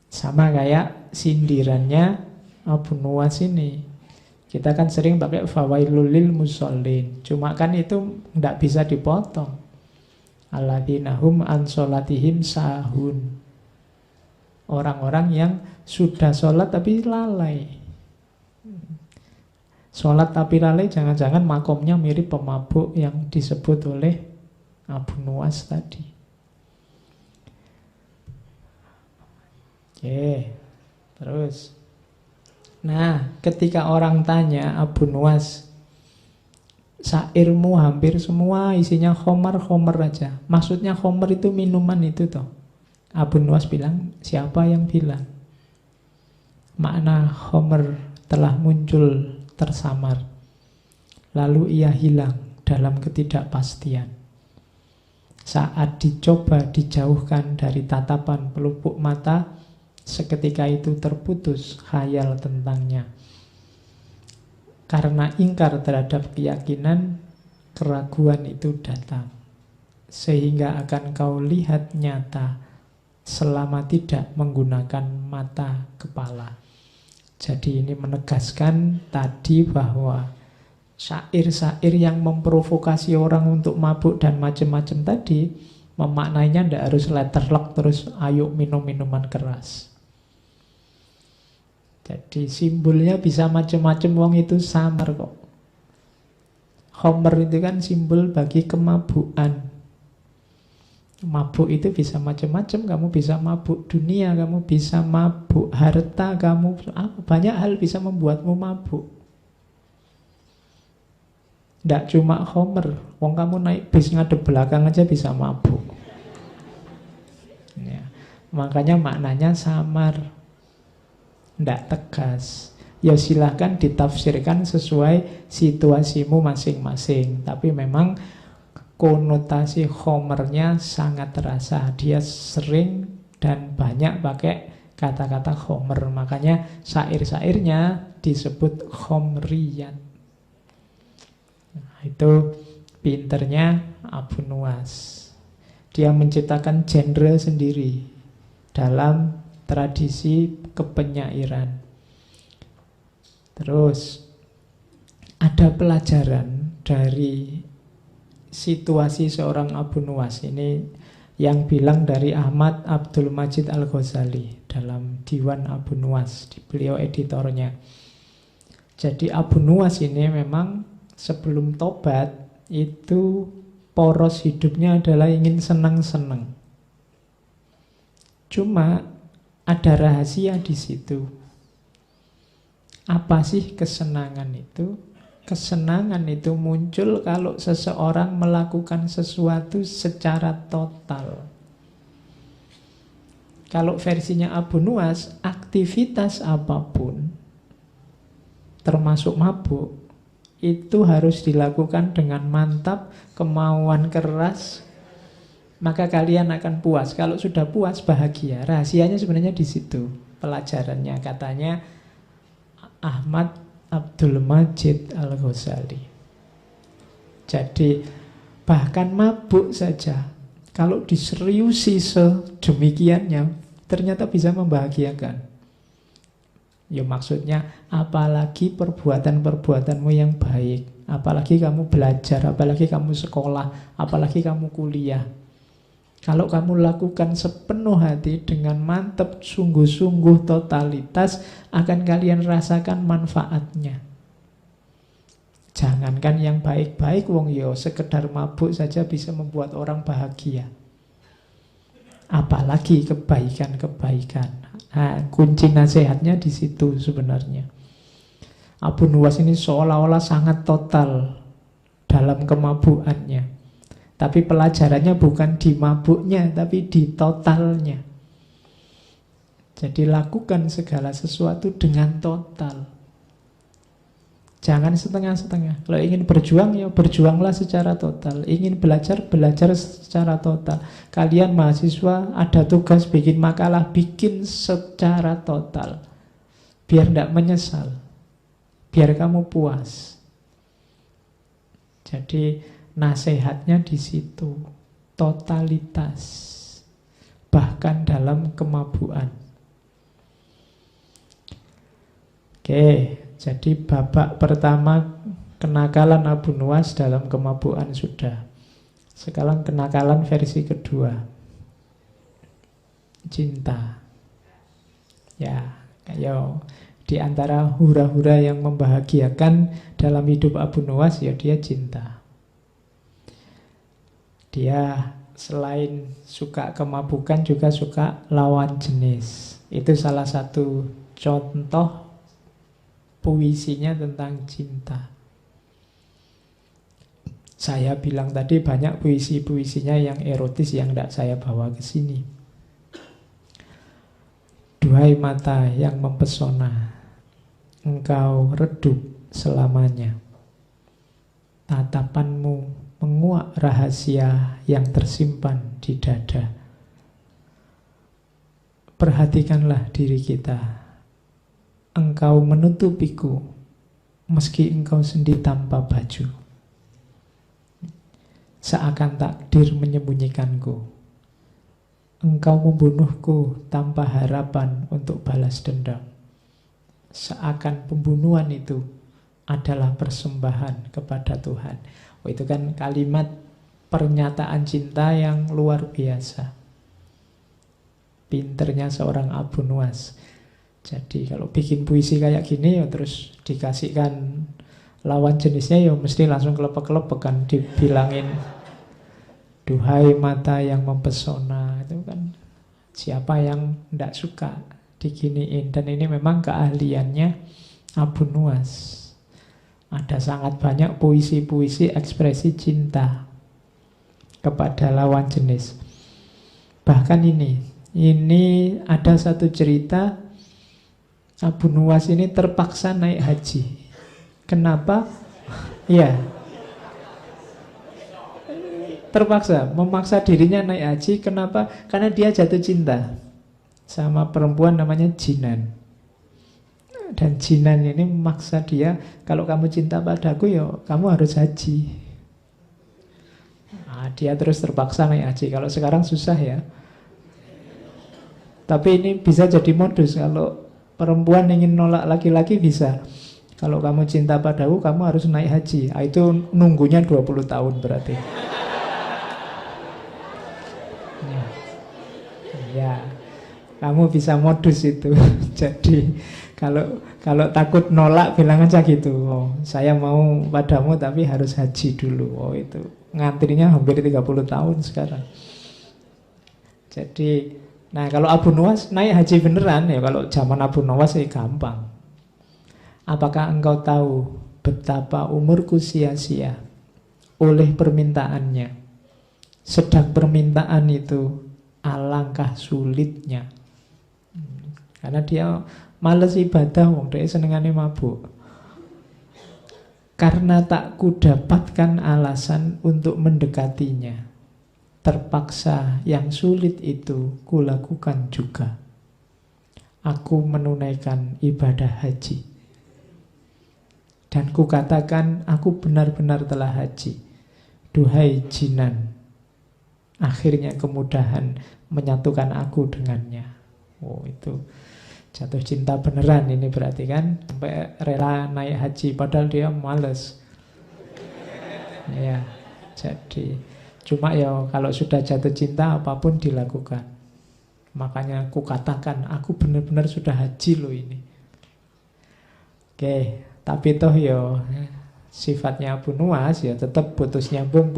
Speaker 2: Sama kayak sindirannya Abu Nuwas ini. Kita kan sering pakai fawailul lil musallin. Cuma kan itu tidak bisa dipotong. Alladzina hum an sholatihim sahun. Orang-orang yang sudah sholat tapi lalai. Sholat tapi lalai, jangan-jangan makomnya mirip pemabuk yang disebut oleh Abu Nuwas tadi. Oke, terus. Nah, ketika orang tanya Abu Nuwas, syairmu hampir semua isinya khomer-khomer aja. Maksudnya khomer itu minuman itu toh. Abu Nuwas bilang, siapa yang bilang? Makna khomer telah muncul tersamar. Lalu ia hilang dalam ketidakpastian. Saat dicoba dijauhkan dari tatapan pelupuk mata, seketika itu terputus khayal tentangnya. Karena ingkar terhadap keyakinan, keraguan itu datang. Sehingga akan kau lihat nyata selama tidak menggunakan mata kepala. Jadi ini menegaskan tadi bahwa syair-syair yang memprovokasi orang untuk mabuk dan macam-macam tadi, memaknainya tidak harus letterlock terus ayo minum minuman keras. Jadi simbolnya bisa macam-macam, wong itu samar kok. Khomer itu kan simbol bagi kemabukan. Mabuk itu bisa macam-macam, kamu bisa mabuk dunia, kamu bisa mabuk harta, kamu banyak hal bisa membuatmu mabuk. Tidak cuma khomer, wong kamu naik bis ngadep belakang aja bisa mabuk. Ya. Makanya maknanya samar. Tidak tegas. Ya silahkan ditafsirkan sesuai situasimu masing-masing. Tapi memang konotasi khomernya sangat terasa. Dia sering dan banyak pakai kata-kata khomer. Makanya syair-syairnya disebut khomriyat. Nah, itu pinternya Abu Nuwas. Dia menciptakan genre sendiri dalam tradisi kepenyairan. Terus ada pelajaran dari situasi seorang Abu Nuwas ini yang bilang dari Ahmad Abdul Majid Al-Ghazali dalam Diwan Abu Nuwas, beliau editornya. Jadi Abu Nuwas ini memang sebelum tobat itu poros hidupnya adalah ingin senang-senang. Cuma ada rahasia di situ. Apa sih kesenangan itu? Kesenangan itu muncul kalau seseorang melakukan sesuatu secara total. Kalau versinya Abu Nuwas, aktivitas apapun, termasuk mabuk, itu harus dilakukan dengan mantap, kemauan keras, maka kalian akan puas. Kalau sudah puas, bahagia. Rahasianya sebenarnya di situ. Pelajarannya katanya Ahmad Abdul Majid Al-Ghazali. Jadi bahkan mabuk saja, kalau diseriusi sedemikiannya, ternyata bisa membahagiakan. Ya maksudnya, apalagi perbuatan-perbuatanmu yang baik, apalagi kamu belajar, apalagi kamu sekolah, apalagi kamu kuliah. Kalau kamu lakukan sepenuh hati dengan mantap, sungguh-sungguh, totalitas, akan kalian rasakan manfaatnya. Jangankan yang baik-baik, wong yo sekedar mabuk saja bisa membuat orang bahagia. Apalagi kebaikan-kebaikan. Nah, kunci nasihatnya di situ sebenarnya. Abu Nuwas ini seolah-olah sangat total dalam kemabukannya. Tapi pelajarannya bukan di mabuknya, tapi di totalnya. Jadi lakukan segala sesuatu dengan total. Jangan setengah-setengah. Kalau ingin berjuang, ya berjuanglah secara total. Ingin belajar, belajar secara total. Kalian mahasiswa ada tugas bikin makalah, bikin secara total. Biar tidak menyesal. Biar kamu puas. Jadi nasihatnya di situ. Totalitas. Bahkan dalam kemabuan. Oke. Jadi babak pertama kenakalan Abu Nuwas dalam kemabuan sudah. Sekarang kenakalan versi kedua. Cinta. Ya, ayo. Di antara hura-hura yang membahagiakan dalam hidup Abu Nuwas, ya dia cinta. Dia selain suka kemabukan juga suka lawan jenis. Itu salah satu contoh puisinya tentang cinta. Saya bilang tadi banyak puisi-puisinya yang erotis yang tidak saya bawa ke sini. Duhai mata yang mempesona, engkau redup selamanya. Tatapanmu menguak rahasia yang tersimpan di dada. Perhatikanlah diri kita. Engkau menutupiku meski engkau sendiri tanpa baju. Seakan takdir menyembunyikanku. Engkau membunuhku tanpa harapan untuk balas dendam. Seakan pembunuhan itu adalah persembahan kepada Tuhan. Oh, itu kan kalimat pernyataan cinta yang luar biasa. Pinternya seorang Abu Nuwas. Jadi kalau bikin puisi kayak gini ya terus dikasihkan lawan jenisnya ya mesti langsung kelepek-kelepek kan, dibilangin duhai mata yang mempesona. Itu kan siapa yang tidak suka diginiin. Dan ini memang keahliannya Abu Nuwas. Ada sangat banyak puisi-puisi ekspresi cinta kepada lawan jenis. Bahkan ini ada satu cerita. Abu Nuwas ini terpaksa naik haji. Kenapa? Ya, terpaksa, memaksa dirinya naik haji. Kenapa? Karena dia jatuh cinta sama perempuan namanya Jinan. Dan Jinan ini memaksa dia, kalau kamu cinta padaku ya kamu harus haji. Nah, dia terus terpaksa naik haji. Kalau sekarang susah ya. Tapi ini bisa jadi modus. Kalau perempuan ingin nolak laki-laki bisa. Kalau kamu cinta padaku, kamu harus naik haji. Itu nunggunya 20 tahun berarti. Ya, kamu bisa modus itu. Jadi kalau takut nolak bilang aja gitu. Oh, saya mau padamu tapi harus haji dulu. Oh, itu ngantrinya hampir 30 tahun sekarang. Jadi nah kalau Abu Nuwas naik haji beneran ya, kalau zaman Abu Nuwas ya gampang. Apakah engkau tahu betapa umurku sia-sia oleh permintaannya? Sedang permintaan itu alangkah sulitnya. Karena dia males ibadah, wong dia senengane mabuk. Karena tak kudapatkan alasan untuk mendekatinya. Terpaksa yang sulit itu kulakukan juga. Aku menunaikan ibadah haji. Dan kukatakan aku benar-benar telah haji. Duhai Jinan, akhirnya kemudahan menyatukan aku dengannya. Oh, itu jatuh cinta beneran ini berarti kan. Sampai rela naik haji padahal dia males. Ya, jadi cuma ya kalau sudah jatuh cinta apapun dilakukan. Makanya aku katakan aku benar-benar sudah haji loh ini. Oke, tapi toh ya sifatnya Abu Nuwas ya tetap putus nyambung.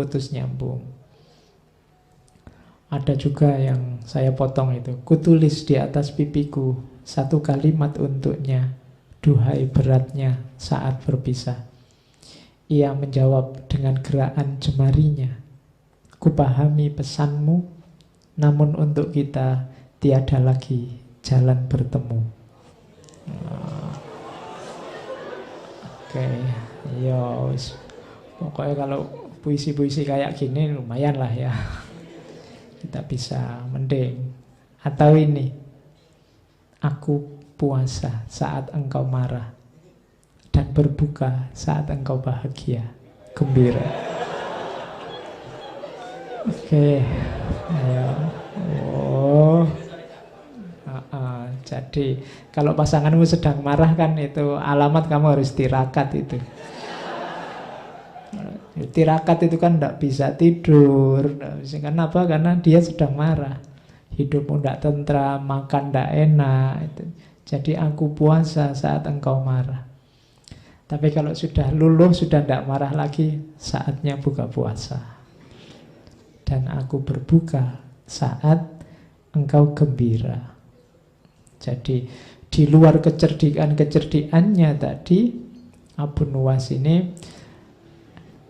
Speaker 2: Ada juga yang saya potong itu. Kutulis di atas pipiku satu kalimat untuknya. Duhai beratnya saat berpisah. Ia menjawab dengan gerakan jemarinya. Kupahami pesanmu, namun untuk kita tiada lagi jalan bertemu. Oke, ya wis. Pokoknya kalau puisi-puisi kayak gini lumayan lah ya. Kita bisa mending. Atau ini, aku puasa saat engkau marah dan berbuka saat engkau bahagia, gembira. Oke, ayo. Oh, jadi kalau pasanganmu sedang marah kan itu alamat kamu harus tirakat itu. Tirakat itu kan tidak bisa tidur. Kenapa? Karena dia sedang marah. Hidupmu tidak tentram, makan tidak enak. Itu. Jadi aku puasa saat engkau marah. Tapi kalau sudah luluh, sudah tidak marah lagi, saatnya buka puasa. Dan aku berbuka saat engkau gembira. Jadi di luar kecerdikannya tadi, Abu Nuwas ini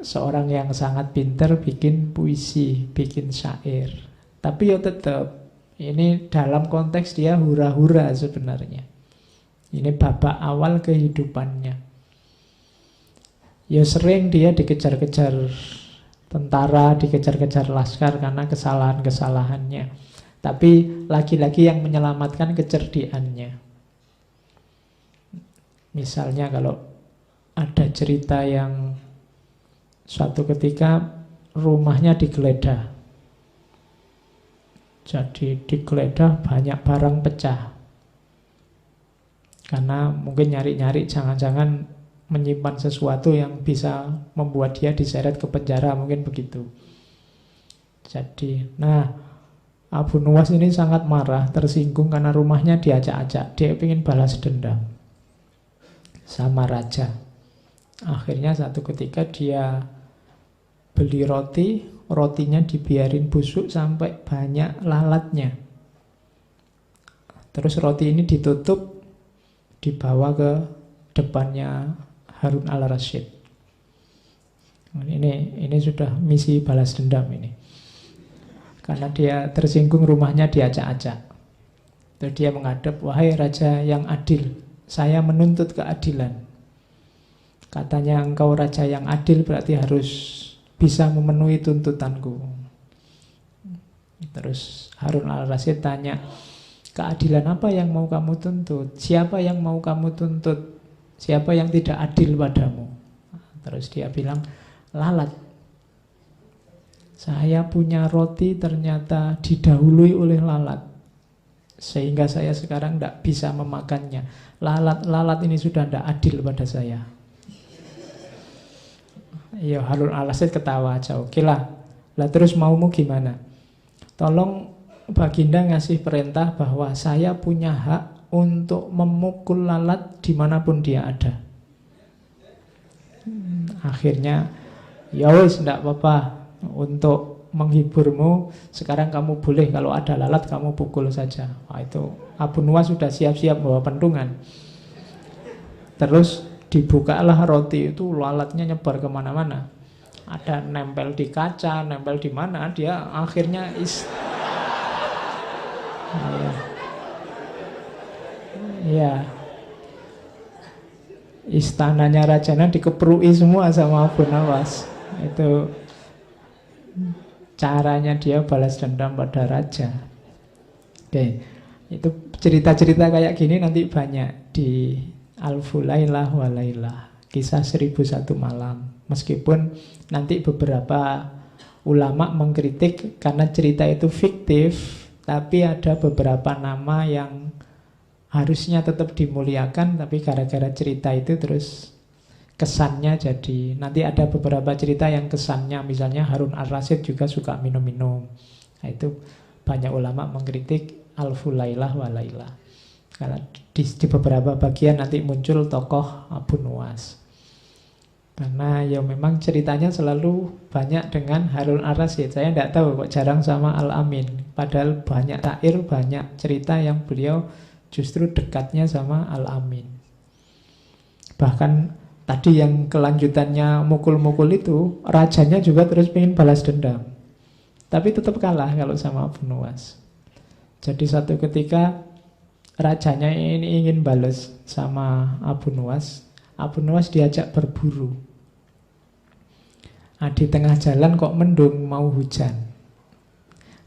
Speaker 2: seorang yang sangat pintar bikin puisi, bikin syair. Tapi ya tetap, ini dalam konteks dia hura-hura sebenarnya. Ini babak awal kehidupannya. Ya sering dia dikejar-kejar tentara, dikejar-kejar laskar karena kesalahan-kesalahannya. Tapi lagi-lagi yang menyelamatkan kecerdikannya. Misalnya kalau ada cerita yang suatu ketika rumahnya digeledah. Jadi digeledah banyak barang pecah. Karena mungkin nyari-nyari jangan-jangan menyimpan sesuatu yang bisa membuat dia diseret ke penjara, mungkin begitu. Jadi, Abu Nuwas ini sangat marah, tersinggung karena rumahnya diacak-acak. Dia ingin balas dendam sama raja. Akhirnya satu ketika dia beli roti, rotinya dibiarin busuk sampai banyak lalatnya. Terus roti ini ditutup, dibawa ke depannya Harun al-Rasyid. Ini sudah misi balas dendam ini. Karena dia tersinggung rumahnya diacak-acak. Terus dia menghadap, wahai raja yang adil, saya menuntut keadilan. Katanya engkau raja yang adil berarti harus bisa memenuhi tuntutanku. Terus Harun al-Rasyid tanya, keadilan apa yang mau kamu tuntut? Siapa yang mau kamu tuntut? Siapa yang tidak adil padamu? Terus dia bilang, lalat. Saya punya roti ternyata didahului oleh lalat. Sehingga saya sekarang tidak bisa memakannya. Lalat ini sudah tidak adil pada saya. Ya Harun al-Rasyid ketawa aja. Oke lah terus maumu gimana? Tolong Baginda ngasih perintah bahwa saya punya hak untuk memukul lalat dimanapun dia ada. Akhirnya ya wis tidak apa-apa. Untuk menghiburmu, sekarang kamu boleh kalau ada lalat kamu pukul saja. Itu Abu Nuwas sudah siap-siap bawa pentungan. Terus dibukalah roti itu, lalatnya nyebar kemana-mana. Ada nempel di kaca, nempel di mana, dia akhirnya istananya Rajana dikeprui semua sama Abu Nuwas. Itu caranya dia balas dendam pada raja. Oke, itu cerita-cerita kayak gini nanti banyak di Alfu Lailah wa Lailah, kisah 1001 malam. Meskipun nanti beberapa ulama mengkritik karena cerita itu fiktif, tapi ada beberapa nama yang harusnya tetap dimuliakan, tapi gara-gara cerita itu terus kesannya jadi. Nanti ada beberapa cerita yang kesannya, misalnya Harun al-Rasyid juga suka minum-minum. Nah, itu banyak ulama mengkritik Alfu Lailah wa Lailah. Karena di beberapa bagian nanti muncul tokoh Abu Nuwas. Karena ya memang ceritanya selalu banyak dengan Harun al-Rasyid. Saya tidak tahu kok jarang sama Al-Amin. Padahal banyak syair, banyak cerita yang beliau justru dekatnya sama Al-Amin. Bahkan tadi yang kelanjutannya mukul-mukul itu, rajanya juga terus pengen balas dendam. Tapi tetap kalah kalau sama Abu Nuwas. Jadi satu ketika rajanya ini ingin balas sama Abu Nuwas. Abu Nuwas diajak berburu. Nah, di tengah jalan kok mendung, mau hujan.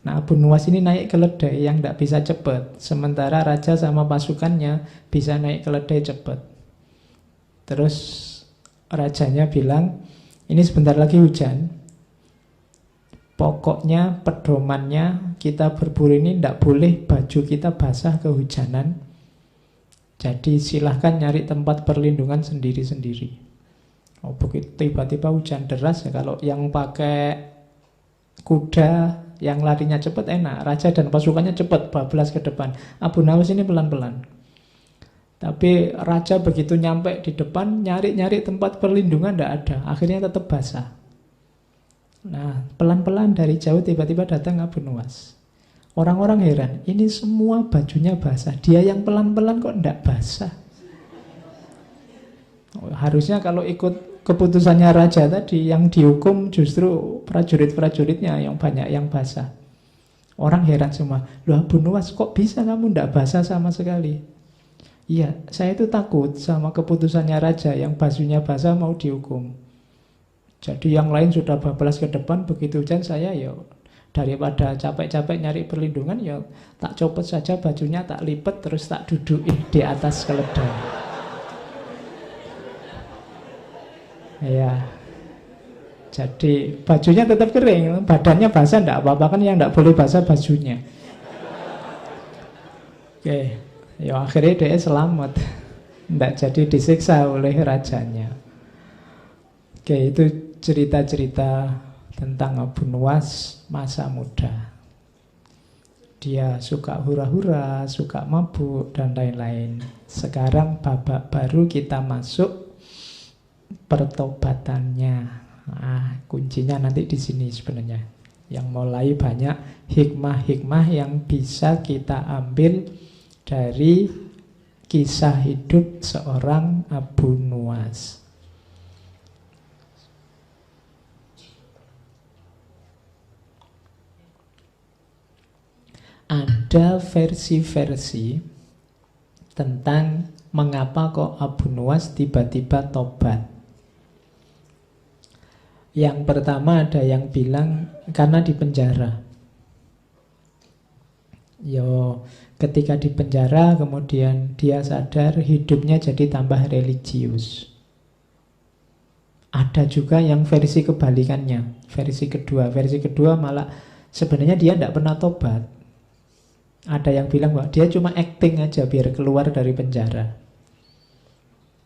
Speaker 2: Nah, Abu Nuwas ini naik keledai yang tidak bisa cepat. Sementara raja sama pasukannya bisa naik keledai cepat. Terus rajanya bilang, ini sebentar lagi hujan. Pokoknya pedomannya kita berburu ini tidak boleh baju kita basah kehujanan. Jadi silahkan nyari tempat perlindungan sendiri-sendiri. Oh, begitu tiba-tiba hujan deras ya, kalau yang pakai kuda yang larinya cepat enak, raja dan pasukannya cepat bablas ke depan. Abu Nuwas ini pelan-pelan. Tapi raja begitu nyampe di depan nyari-nyari tempat perlindungan tidak ada, akhirnya tetap basah. Nah, pelan-pelan dari jauh tiba-tiba datang Abu Nuwas. Orang-orang heran, ini semua bajunya basah, dia yang pelan-pelan kok tidak basah. Harusnya kalau ikut keputusannya raja tadi, yang dihukum justru prajurit-prajuritnya yang banyak yang basah. Orang heran semua, loh Abu Nuwas kok bisa kamu tidak basah sama sekali? Iya, saya itu takut sama keputusannya raja, yang bajunya basah mau dihukum. Jadi yang lain sudah bablas ke depan, begitu hujan saya ya daripada capek-capek nyari perlindungan ya tak copot saja bajunya, tak lipat terus tak dudukin di atas keledai. Ya, jadi bajunya tetap kering, badannya basah tidak apa-apa, kan yang tidak boleh basah bajunya. Oke, ya akhirnya dia selamat, tidak jadi disiksa oleh rajanya. Oke, itu cerita-cerita tentang Abu Nuwas masa muda. Dia suka hura-hura, suka mabuk dan lain-lain. Sekarang babak baru kita masuk pertobatannya. Nah, kuncinya nanti di sini sebenarnya. Yang mulai banyak hikmah-hikmah yang bisa kita ambil dari kisah hidup seorang Abu Nuwas. Ada versi-versi tentang mengapa kok Abu Nuwas tiba-tiba tobat. Yang pertama ada yang bilang karena di penjara. Ketika di penjara kemudian dia sadar hidupnya jadi tambah religius. Ada juga yang versi kebalikannya, versi kedua malah sebenarnya dia tidak pernah tobat. Ada yang bilang bahwa dia cuma acting aja biar keluar dari penjara.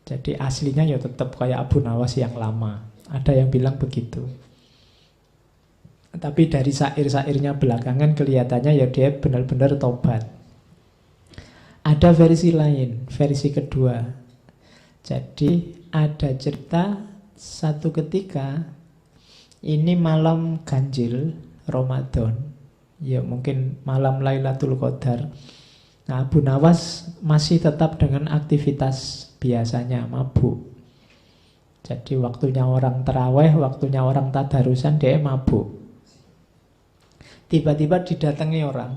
Speaker 2: Jadi aslinya ya tetap kayak Abu Nuwas yang lama. Ada yang bilang begitu. Tapi dari syair-syairnya belakangan kelihatannya ya dia benar-benar tobat. Ada versi lain, versi kedua. Jadi ada cerita satu ketika ini malam ganjil Ramadan, ya mungkin malam Lailatul Qadar. Nah, Abu Nuwas masih tetap dengan aktivitas biasanya, mabuk. Jadi waktunya orang terawih, waktunya orang tadarusan, dia mabuk. Tiba-tiba didatangi orang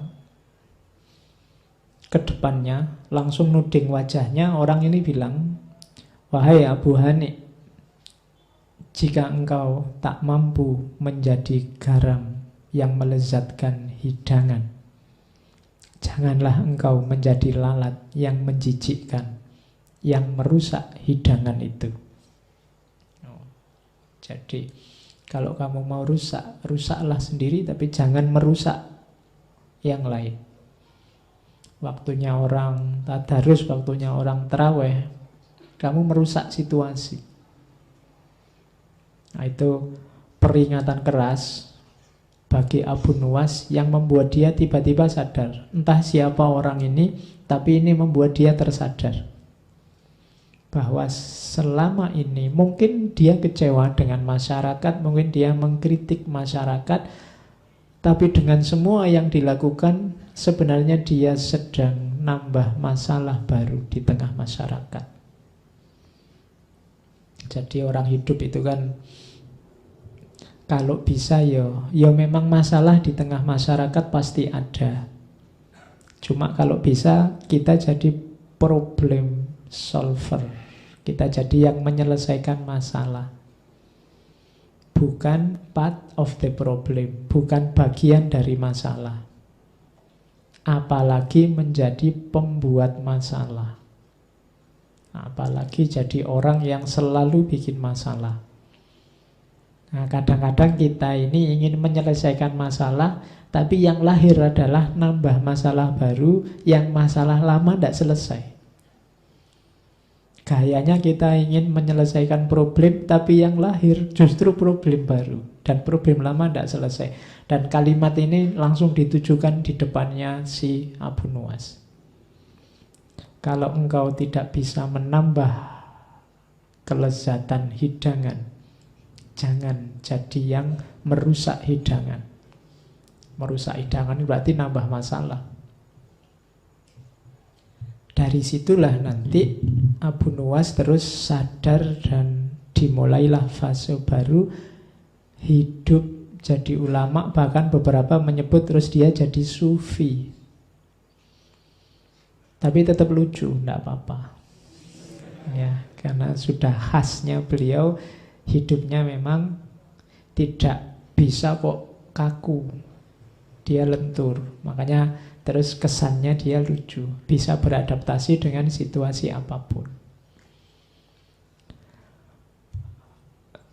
Speaker 2: ke depannya, langsung nuding wajahnya. Orang ini bilang, wahai Abu Hani, jika engkau tak mampu menjadi garam yang melezatkan hidangan, janganlah engkau menjadi lalat yang menjijikkan, yang merusak hidangan itu. Jadi kalau kamu mau rusak, rusaklah sendiri, tapi jangan merusak yang lain. Waktunya orang tadarus, waktunya orang tarawih, kamu merusak situasi. Nah, itu peringatan keras bagi Abu Nuwas yang membuat dia tiba-tiba sadar. Entah siapa orang ini, tapi ini membuat dia tersadar bahwa selama ini mungkin dia kecewa dengan masyarakat, mungkin dia mengkritik masyarakat, tapi dengan semua yang dilakukan sebenarnya dia sedang nambah masalah baru di tengah masyarakat. Jadi orang hidup itu kan kalau bisa ya memang masalah di tengah masyarakat pasti ada. Cuma kalau bisa kita jadi problem solver. Kita jadi yang menyelesaikan masalah, bukan part of the problem, bukan bagian dari masalah. Apalagi menjadi pembuat masalah, apalagi jadi orang yang selalu bikin masalah. Nah, kadang-kadang kita ini ingin menyelesaikan masalah, tapi yang lahir adalah nambah masalah baru, yang masalah lama tidak selesai. Gayanya kita ingin menyelesaikan problem, tapi yang lahir justru problem baru, dan problem lama tidak selesai. Dan kalimat ini langsung ditujukan di depannya si Abu Nuwas. Kalau engkau tidak bisa menambah kelezatan hidangan, jangan jadi yang merusak hidangan. Merusak hidangan berarti nambah masalah. Dari situlah nanti Abu Nuwas terus sadar dan dimulailah fase baru, hidup jadi ulama, bahkan beberapa menyebut terus dia jadi sufi. Tapi tetap lucu, tidak apa-apa. Ya, karena sudah khasnya beliau, hidupnya memang tidak bisa kok kaku. Dia lentur. Makanya terus kesannya dia lucu, bisa beradaptasi dengan situasi apapun.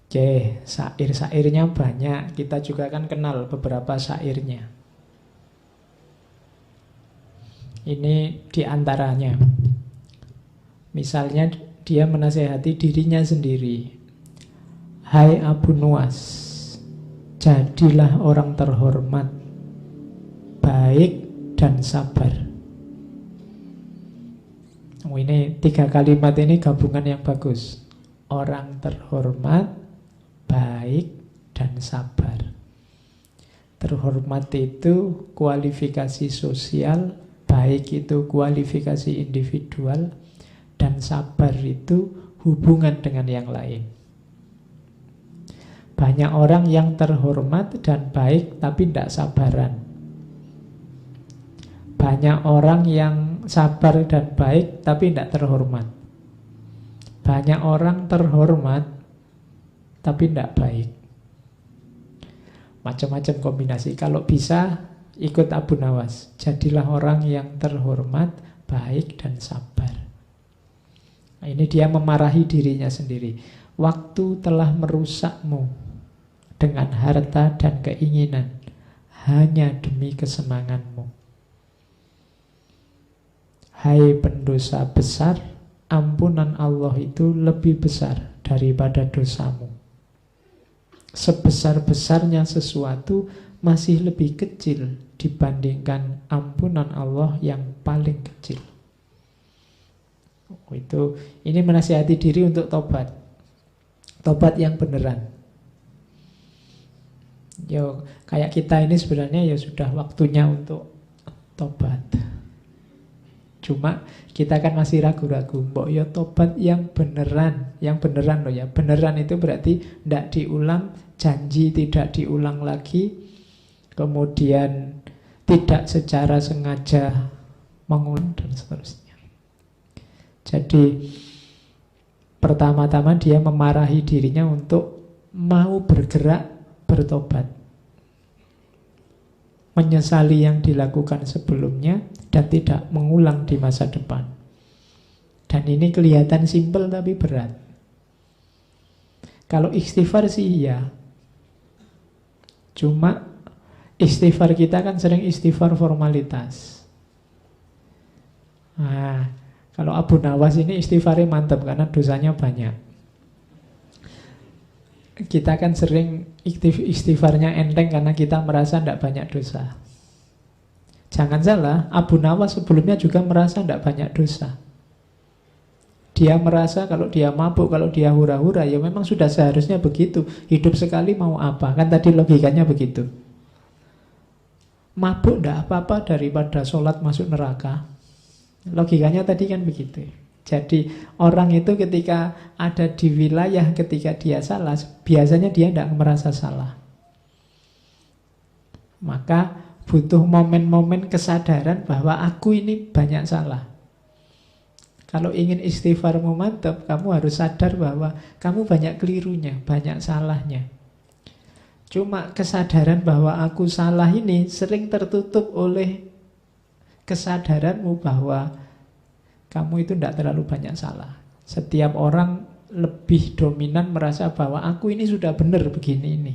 Speaker 2: Oke, syair-syairnya banyak. Kita juga kan kenal beberapa syairnya. Ini diantaranya. Misalnya dia menasehati dirinya sendiri. Hai Abu Nuwas, jadilah orang terhormat, baik dan sabar. Ini 3 kalimat ini gabungan yang bagus. Orang terhormat, baik dan sabar. Terhormat itu kualifikasi sosial, baik itu kualifikasi individual, dan sabar itu hubungan dengan yang lain. Banyak orang yang terhormat dan baik tapi tidak sabaran. Banyak orang yang sabar dan baik tapi tidak terhormat. Banyak orang terhormat tapi tidak baik. Macam-macam kombinasi. Kalau bisa ikut Abu Nuwas, jadilah orang yang terhormat, baik dan sabar. Nah, ini dia memarahi dirinya sendiri. Waktu telah merusakmu dengan harta dan keinginan hanya demi kesenanganmu. Hai pendosa besar, ampunan Allah itu lebih besar daripada dosamu. Sebesar-besarnya sesuatu masih lebih kecil dibandingkan ampunan Allah yang paling kecil. Ini menasihati diri untuk tobat. Tobat yang beneran. Yo, kayak kita ini sebenarnya ya sudah waktunya untuk tobat. Cuma kita kan masih ragu-ragu. Mbok ya tobat yang beneran. Yang beneran loh ya. Beneran itu berarti tidak diulang, janji tidak diulang lagi. Kemudian tidak secara sengaja mengulang dan seterusnya. Jadi pertama-tama dia memarahi dirinya untuk mau bergerak bertobat, menyesali yang dilakukan sebelumnya dan tidak mengulang di masa depan. Dan ini kelihatan simpel tapi berat. Kalau istighfar sih iya, cuma istighfar kita kan sering istighfar formalitas. Nah, kalau Abu Nuwas ini istighfarnya mantap karena dosanya banyak. Kita kan sering istighfarnya enteng karena kita merasa tidak banyak dosa. Jangan salah, Abu Nuwas sebelumnya juga merasa tidak banyak dosa. Dia merasa kalau dia mabuk, kalau dia hura-hura, ya memang sudah seharusnya begitu. Hidup sekali mau apa? Kan tadi logikanya begitu. Mabuk tidak apa-apa daripada sholat masuk neraka. Logikanya tadi kan begitu. Jadi orang itu ketika ada di wilayah ketika dia salah, biasanya dia tidak merasa salah. Maka butuh momen-momen kesadaran bahwa aku ini banyak salah. Kalau ingin istighfarmu mantap, kamu harus sadar bahwa kamu banyak kelirunya, banyak salahnya. Cuma kesadaran bahwa aku salah ini sering tertutup oleh kesadaranmu bahwa kamu itu tidak terlalu banyak salah. Setiap orang lebih dominan merasa bahwa aku ini sudah benar begini ini.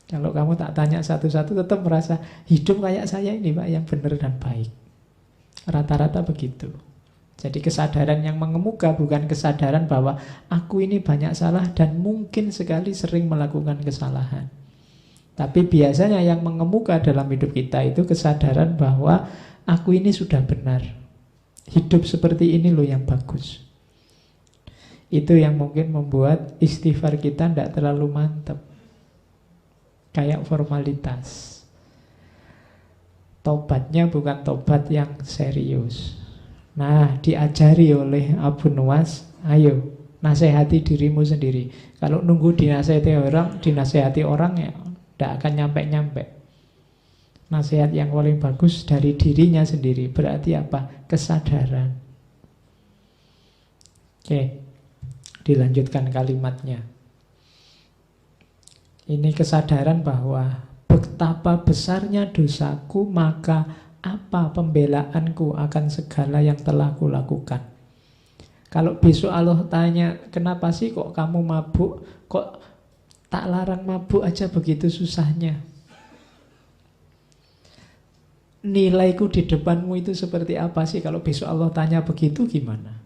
Speaker 2: Kalau kamu tak tanya satu-satu tetap merasa hidup kayak saya ini Pak yang benar dan baik. Rata-rata begitu. Jadi kesadaran yang mengemuka bukan kesadaran bahwa aku ini banyak salah dan mungkin sekali sering melakukan kesalahan. Tapi biasanya yang mengemuka dalam hidup kita itu kesadaran bahwa aku ini sudah benar. Hidup seperti ini loh yang bagus. Itu yang mungkin membuat istighfar kita tidak terlalu mantap. Kayak formalitas. Tobatnya bukan tobat yang serius. Nah, diajari oleh Abu Nuwas, ayo nasihati dirimu sendiri. Kalau nunggu dinasihati orang ya tidak akan nyampe-nyampe. Nasihat yang paling bagus dari dirinya sendiri. Berarti apa? Kesadaran. Oke, dilanjutkan kalimatnya. Ini kesadaran bahwa betapa besarnya dosaku, maka apa pembelaanku akan segala yang telah kulakukan. Kalau besok Allah tanya, kenapa sih kok kamu mabuk? Kok tak larang mabuk aja begitu susahnya? Nilaiku di depanmu itu seperti apa sih? Kalau besok Allah tanya begitu gimana?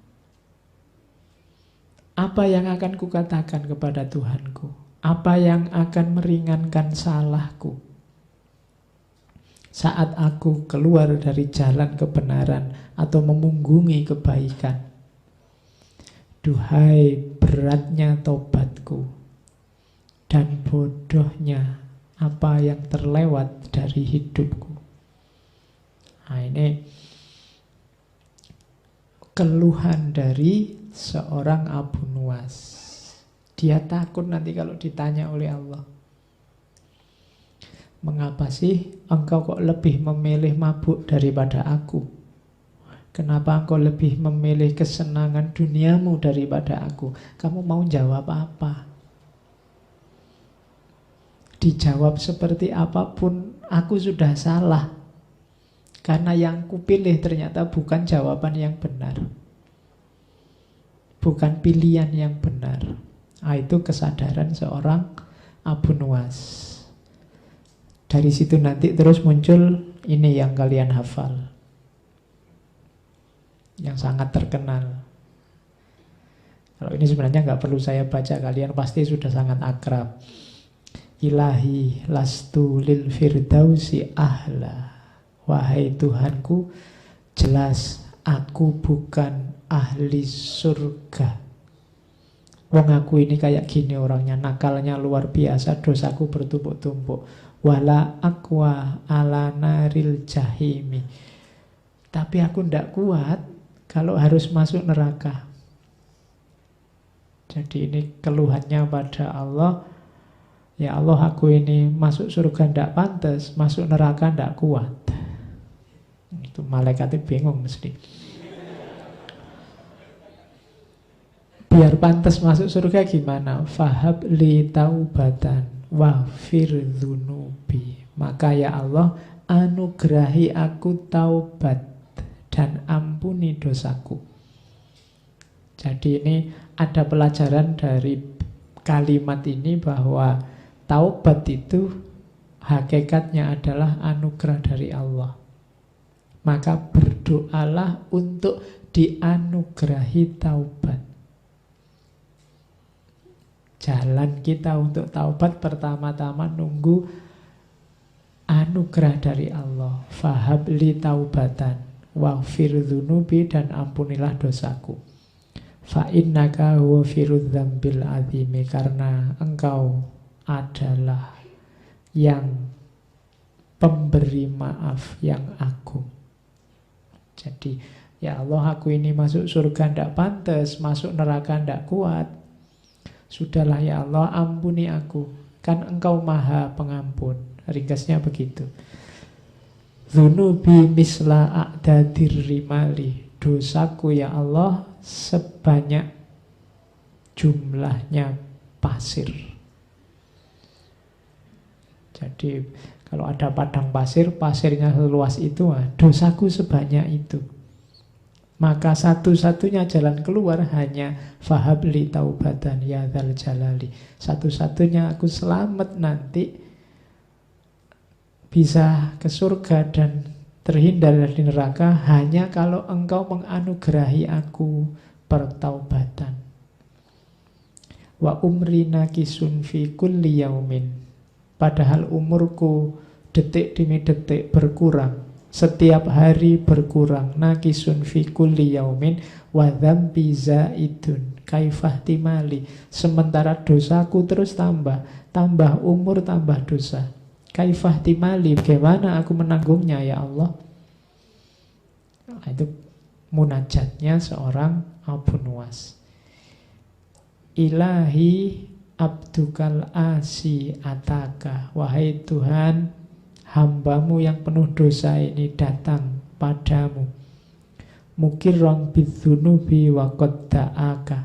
Speaker 2: Apa yang akan kukatakan kepada Tuhanku? Apa yang akan meringankan salahku? Saat aku keluar dari jalan kebenaran atau memunggungi kebaikan. Duhai beratnya tobatku dan bodohnya apa yang terlewat dari hidupku. Nah, ini keluhan dari seorang Abu Nuwas. Dia takut nanti kalau ditanya oleh Allah. Mengapa sih engkau kok lebih memilih mabuk daripada aku? Kenapa engkau lebih memilih kesenangan duniamu daripada aku? Kamu mau jawab apa? Dijawab seperti apapun, aku sudah salah. Karena yang kupilih ternyata bukan jawaban yang benar. Bukan pilihan yang benar. Nah, itu kesadaran seorang Abu Nuwas. Dari situ nanti terus muncul ini yang kalian hafal, yang sangat terkenal. Kalau ini sebenarnya nggak perlu saya baca, kalian pasti sudah sangat akrab. Ilahi lastu lil firdausi ahla. Wahai Tuhanku, jelas aku bukan ahli surga. Wong aku ini kayak gini orangnya, nakalnya luar biasa, dosaku bertumpuk-tumpuk. Wala aqwa ala naril jahimi. Tapi aku ndak kuat kalau harus masuk neraka. Jadi ini keluhannya pada Allah. Ya Allah, aku ini masuk surga ndak pantas, masuk neraka ndak kuat. Itu malaikatnya bingung mesti. Biar pantas masuk surga gimana? Fahab li taubatan waghfir dzunubi. Maka ya Allah, anugerahi aku taubat dan ampuni dosaku. Jadi ini ada pelajaran dari kalimat ini bahwa taubat itu hakikatnya adalah anugerah dari Allah. Maka berdoalah untuk dianugerahi taubat. Jalan kita untuk taubat pertama-tama nunggu anugerah dari Allah. Fahab li taubatan waghfir dzunubi, dan ampunilah dosaku. Fa innaka huwa firudz dzambil azimi, karena engkau adalah yang pemberi maaf yang agung. Jadi ya Allah, aku ini masuk surga ndak pantas, masuk neraka ndak kuat. Sudahlah ya Allah, ampuni aku, kan engkau maha pengampun. Ringkasnya begitu. Dzunubi misla a'dadir rimali, dosaku ya Allah sebanyak jumlahnya pasir. Jadi kalau ada padang pasir, pasirnya seluas itu, dosaku sebanyak itu. Maka satu-satunya jalan keluar hanya fahabli taubatan ya dzal jalali. Satu-satunya aku selamat nanti bisa ke surga dan terhindar dari neraka hanya kalau engkau menganugerahi aku pertaubatan. Wa umri nakisun fi kulli yaumin. Padahal umurku detik demi detik berkurang. Setiap hari berkurang. Nakisun fi kulli yaumin wa dzambi zaidun kaifah timali. Sementara dosaku terus tambah. Tambah umur, tambah dosa. Kaifah timali, bagaimana aku menanggungnya ya Allah? Nah, itu munajatnya seorang Abu Nuwas. Ilahi abdukal asi ataka. Wahai Tuhan, hambamu yang penuh dosa ini datang padamu. Mukirron bidzunubi wa qad da'aka.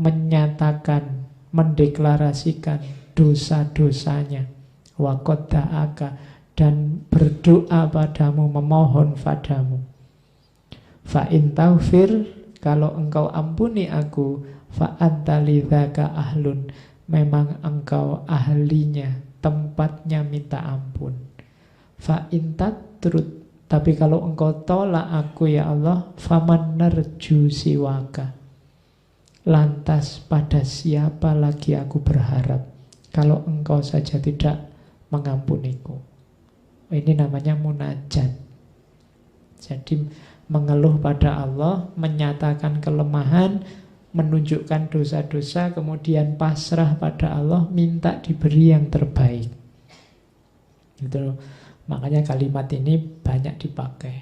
Speaker 2: Menyatakan, mendeklarasikan dosa-dosanya. Wa qad da'aka, dan berdoa padamu, memohon padamu. Fa in taghfir, kalau engkau ampuni aku, fa anta lidzaka ahlun, memang engkau ahlinya, tempatnya minta ampun. Fa in tatrud, tapi kalau engkau tolak aku ya Allah, faman narju siwaka, lantas pada siapa lagi aku berharap kalau engkau saja tidak mengampuniku. Ini namanya munajat. Jadi mengeluh pada Allah, menyatakan kelemahan, menunjukkan dosa-dosa, kemudian pasrah pada Allah, minta diberi yang terbaik. Itu makanya kalimat ini banyak dipakai.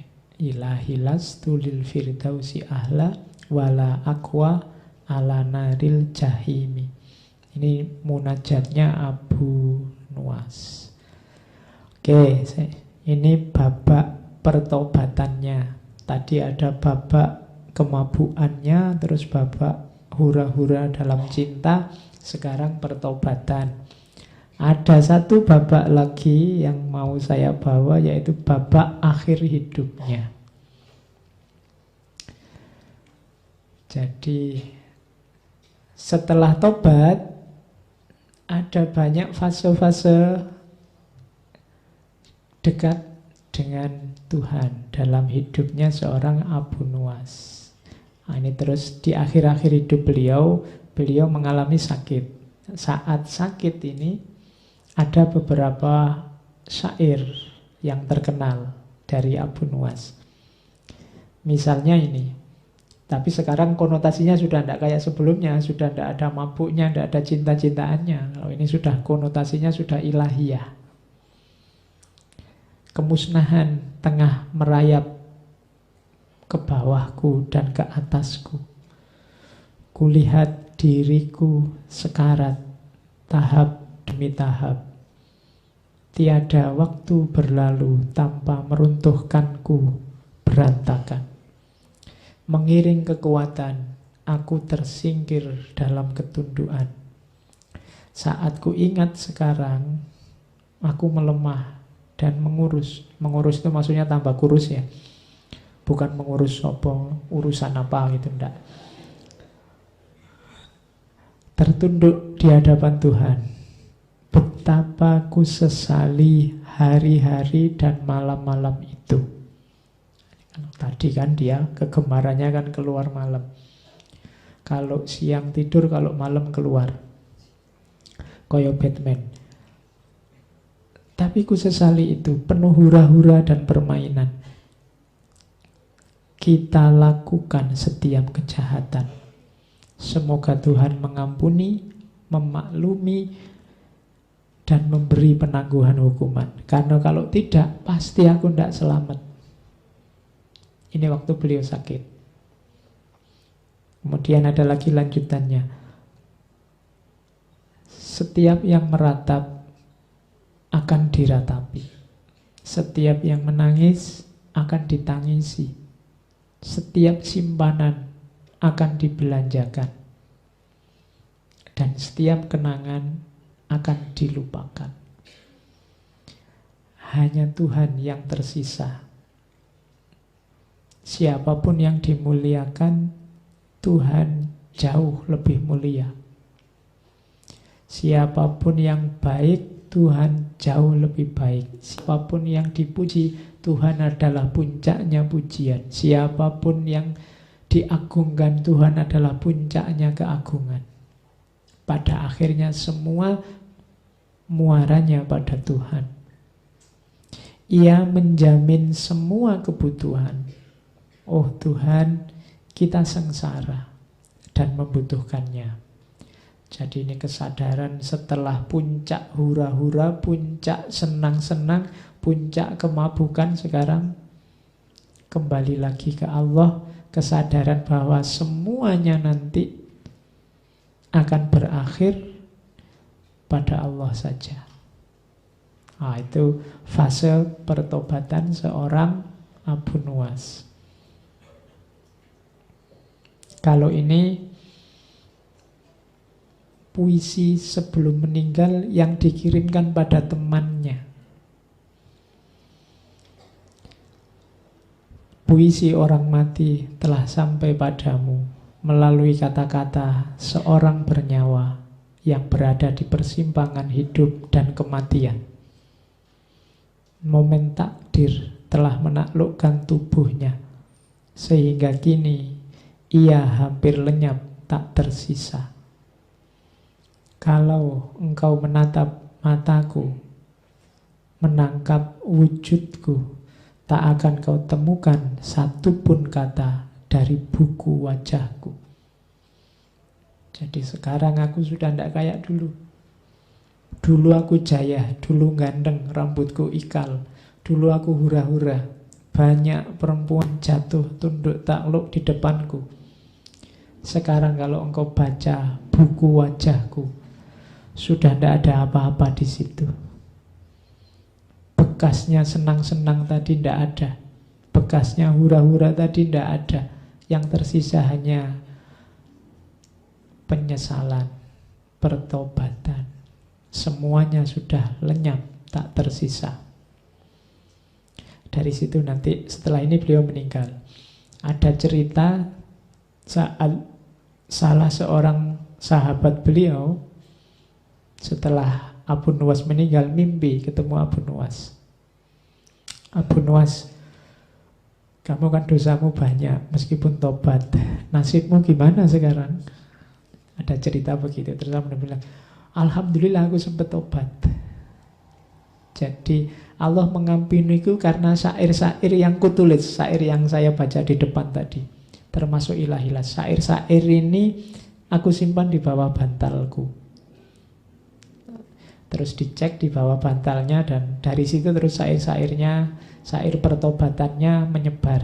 Speaker 2: Ilahilas tulil firdausi ahla wala aqwa ala naril jahimi. Ini munajatnya Abu Nuwas. Oke, ini babak pertobatannya. Tadi ada babak kemabuannya, terus babak hura-hura dalam cinta, sekarang pertobatan. Ada satu babak lagi yang mau saya bawa, yaitu babak akhir hidupnya. Jadi setelah tobat ada banyak fase-fase dekat dengan Tuhan dalam hidupnya seorang Abu Nuwas. Nah, ini terus di akhir-akhir hidup beliau mengalami sakit. Saat sakit ini ada beberapa syair yang terkenal dari Abu Nuwas. Misalnya ini, tapi sekarang konotasinya sudah tidak kayak sebelumnya, sudah tidak ada mabuknya, tidak ada cinta-cintaannya. Kalau ini sudah konotasinya sudah ilahiyah. Kemusnahan tengah merayap ke bawahku dan ke atasku. Kulihat diriku sekarat, tahap demi tahap. Tiada waktu berlalu tanpa meruntuhkanku berantakan. Mengiring kekuatan, aku tersingkir dalam ketundukan. Saat ku ingat sekarang, aku melemah dan mengurus. Mengurus itu maksudnya tambah kurus ya. Bukan mengurus urusan apa gitu, enggak. Tertunduk di hadapan Tuhan. Betapa ku sesali hari-hari dan malam-malam itu. Tadi kan dia kegemarannya kan keluar malam. Kalau siang tidur, kalau malam keluar. Koyo Batman. Tapi ku sesali itu, penuh hura-hura dan permainan. Kita lakukan setiap kejahatan. Semoga Tuhan mengampuni, memaklumi, dan memberi penangguhan hukuman. Karena kalau tidak, pasti aku tidak selamat. Ini waktu beliau sakit. Kemudian ada lagi lanjutannya. Setiap yang meratap akan diratapi. Setiap yang menangis akan ditangisi. Setiap simpanan akan dibelanjakan. Dan setiap kenangan akan dilupakan. Hanya Tuhan yang tersisa. Siapapun yang dimuliakan, Tuhan jauh lebih mulia. Siapapun yang baik, Tuhan jauh lebih baik. Siapapun yang dipuji, Tuhan adalah puncaknya pujian. Siapapun yang diagungkan, Tuhan adalah puncaknya keagungan. Pada akhirnya semua muaranya pada Tuhan. Ia menjamin semua kebutuhan. Oh Tuhan, kita sengsara dan membutuhkannya. Jadi ini kesadaran setelah puncak hura-hura, puncak senang-senang, puncak kemabukan, sekarang kembali lagi ke Allah. Kesadaran bahwa semuanya nanti akan berakhir pada Allah saja. Nah, itu fase pertobatan seorang Abu Nuwas. Kalau ini puisi sebelum meninggal yang dikirimkan pada temannya. Puisi orang mati telah sampai padamu melalui kata-kata seorang bernyawa yang berada di persimpangan hidup dan kematian. Momen takdir telah menaklukkan tubuhnya, sehingga kini ia hampir lenyap tak tersisa. Kalau engkau menatap mataku, menangkap wujudku, tak akan kau temukan satupun kata dari buku wajahku. Jadi sekarang aku sudah tidak kayak dulu. Dulu aku jaya, dulu ganteng, rambutku ikal. Dulu aku hura-hura, banyak perempuan jatuh tunduk takluk di depanku. Sekarang kalau engkau baca buku wajahku, sudah tidak ada apa-apa di situ. Bekasnya senang-senang tadi tidak ada. Bekasnya hura-hura tadi tidak ada. Yang tersisa hanya penyesalan, pertobatan. Semuanya sudah lenyap, tak tersisa. Dari situ nanti setelah ini beliau meninggal. Ada cerita saat salah seorang sahabat beliau setelah Abu Nuwas meninggal mimpi ketemu Abu Nuwas. Abu Nuwas, kamu kan dosamu banyak meskipun tobat. Nasibmu gimana sekarang? Ada cerita begitu. Terus Abu Nuwas bilang, alhamdulillah aku sempat tobat. Jadi Allah mengampuniku karena syair-syair yang kutulis, syair yang saya baca di depan tadi, termasuk ilahilas. Syair-syair ini aku simpan di bawah bantalku. Terus dicek di bawah bantalnya, dan dari situ terus syair-syairnya, syair pertobatannya menyebar.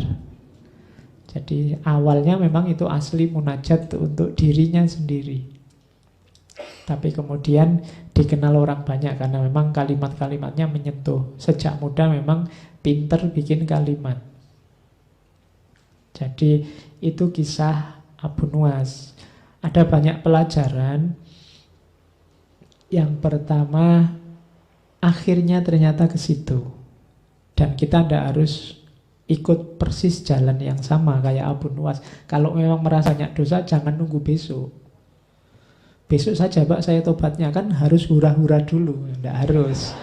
Speaker 2: Jadi awalnya memang itu asli munajat untuk dirinya sendiri. Tapi kemudian dikenal orang banyak karena memang kalimat-kalimatnya menyentuh. Sejak muda memang pinter bikin kalimat. Jadi itu kisah Abu Nuwas. Ada banyak pelajaran. Yang pertama, akhirnya ternyata ke situ. Dan kita tidak harus ikut persis jalan yang sama kayak Abu Nuwas. Kalau memang merasa banyak dosa, jangan nunggu besok. Besok saja Pak saya tobatnya, kan harus hura-hura dulu. Tidak harus.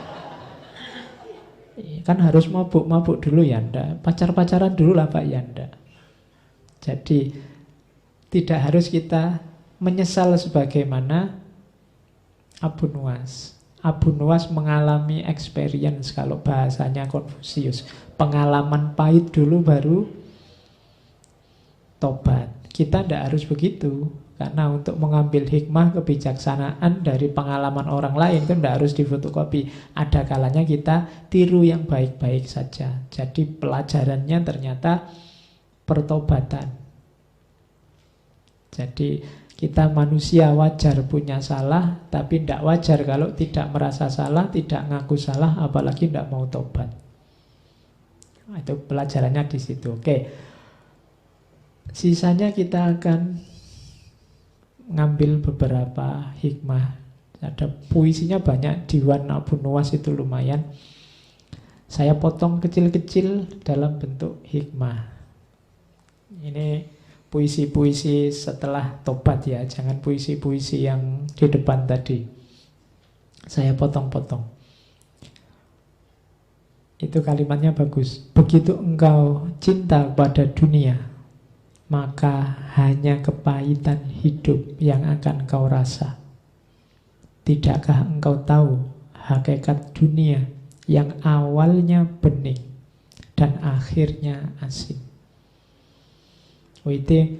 Speaker 2: Kan harus mabuk-mabuk dulu ya ndak. Pacar-pacaran dulu lah Pak ya ndak. Jadi tidak harus kita menyesal sebagaimana Abu Nuwas. Abu Nuwas mengalami experience, kalau bahasanya Konfusius. Pengalaman pahit dulu baru tobat. Kita tidak harus begitu. Karena untuk mengambil hikmah kebijaksanaan dari pengalaman orang lain itu tidak harus difotokopi. Ada kalanya kita tiru yang baik-baik saja. Jadi pelajarannya ternyata pertobatan. Jadi kita manusia wajar punya salah, tapi tidak wajar kalau tidak merasa salah, tidak ngaku salah, apalagi tidak mau tobat. Itu pelajarannya di situ. Oke. Sisanya kita akan ngambil beberapa hikmah. Ada puisinya banyak, Diwan Abu Nuwas itu lumayan. Saya potong kecil-kecil dalam bentuk hikmah. Ini puisi-puisi setelah tobat ya, jangan puisi-puisi yang di depan tadi. Saya potong-potong. Itu kalimatnya bagus. Begitu engkau cinta pada dunia, maka hanya kepahitan hidup yang akan kau rasa. Tidakkah engkau tahu hakikat dunia yang awalnya bening dan akhirnya asin? Itu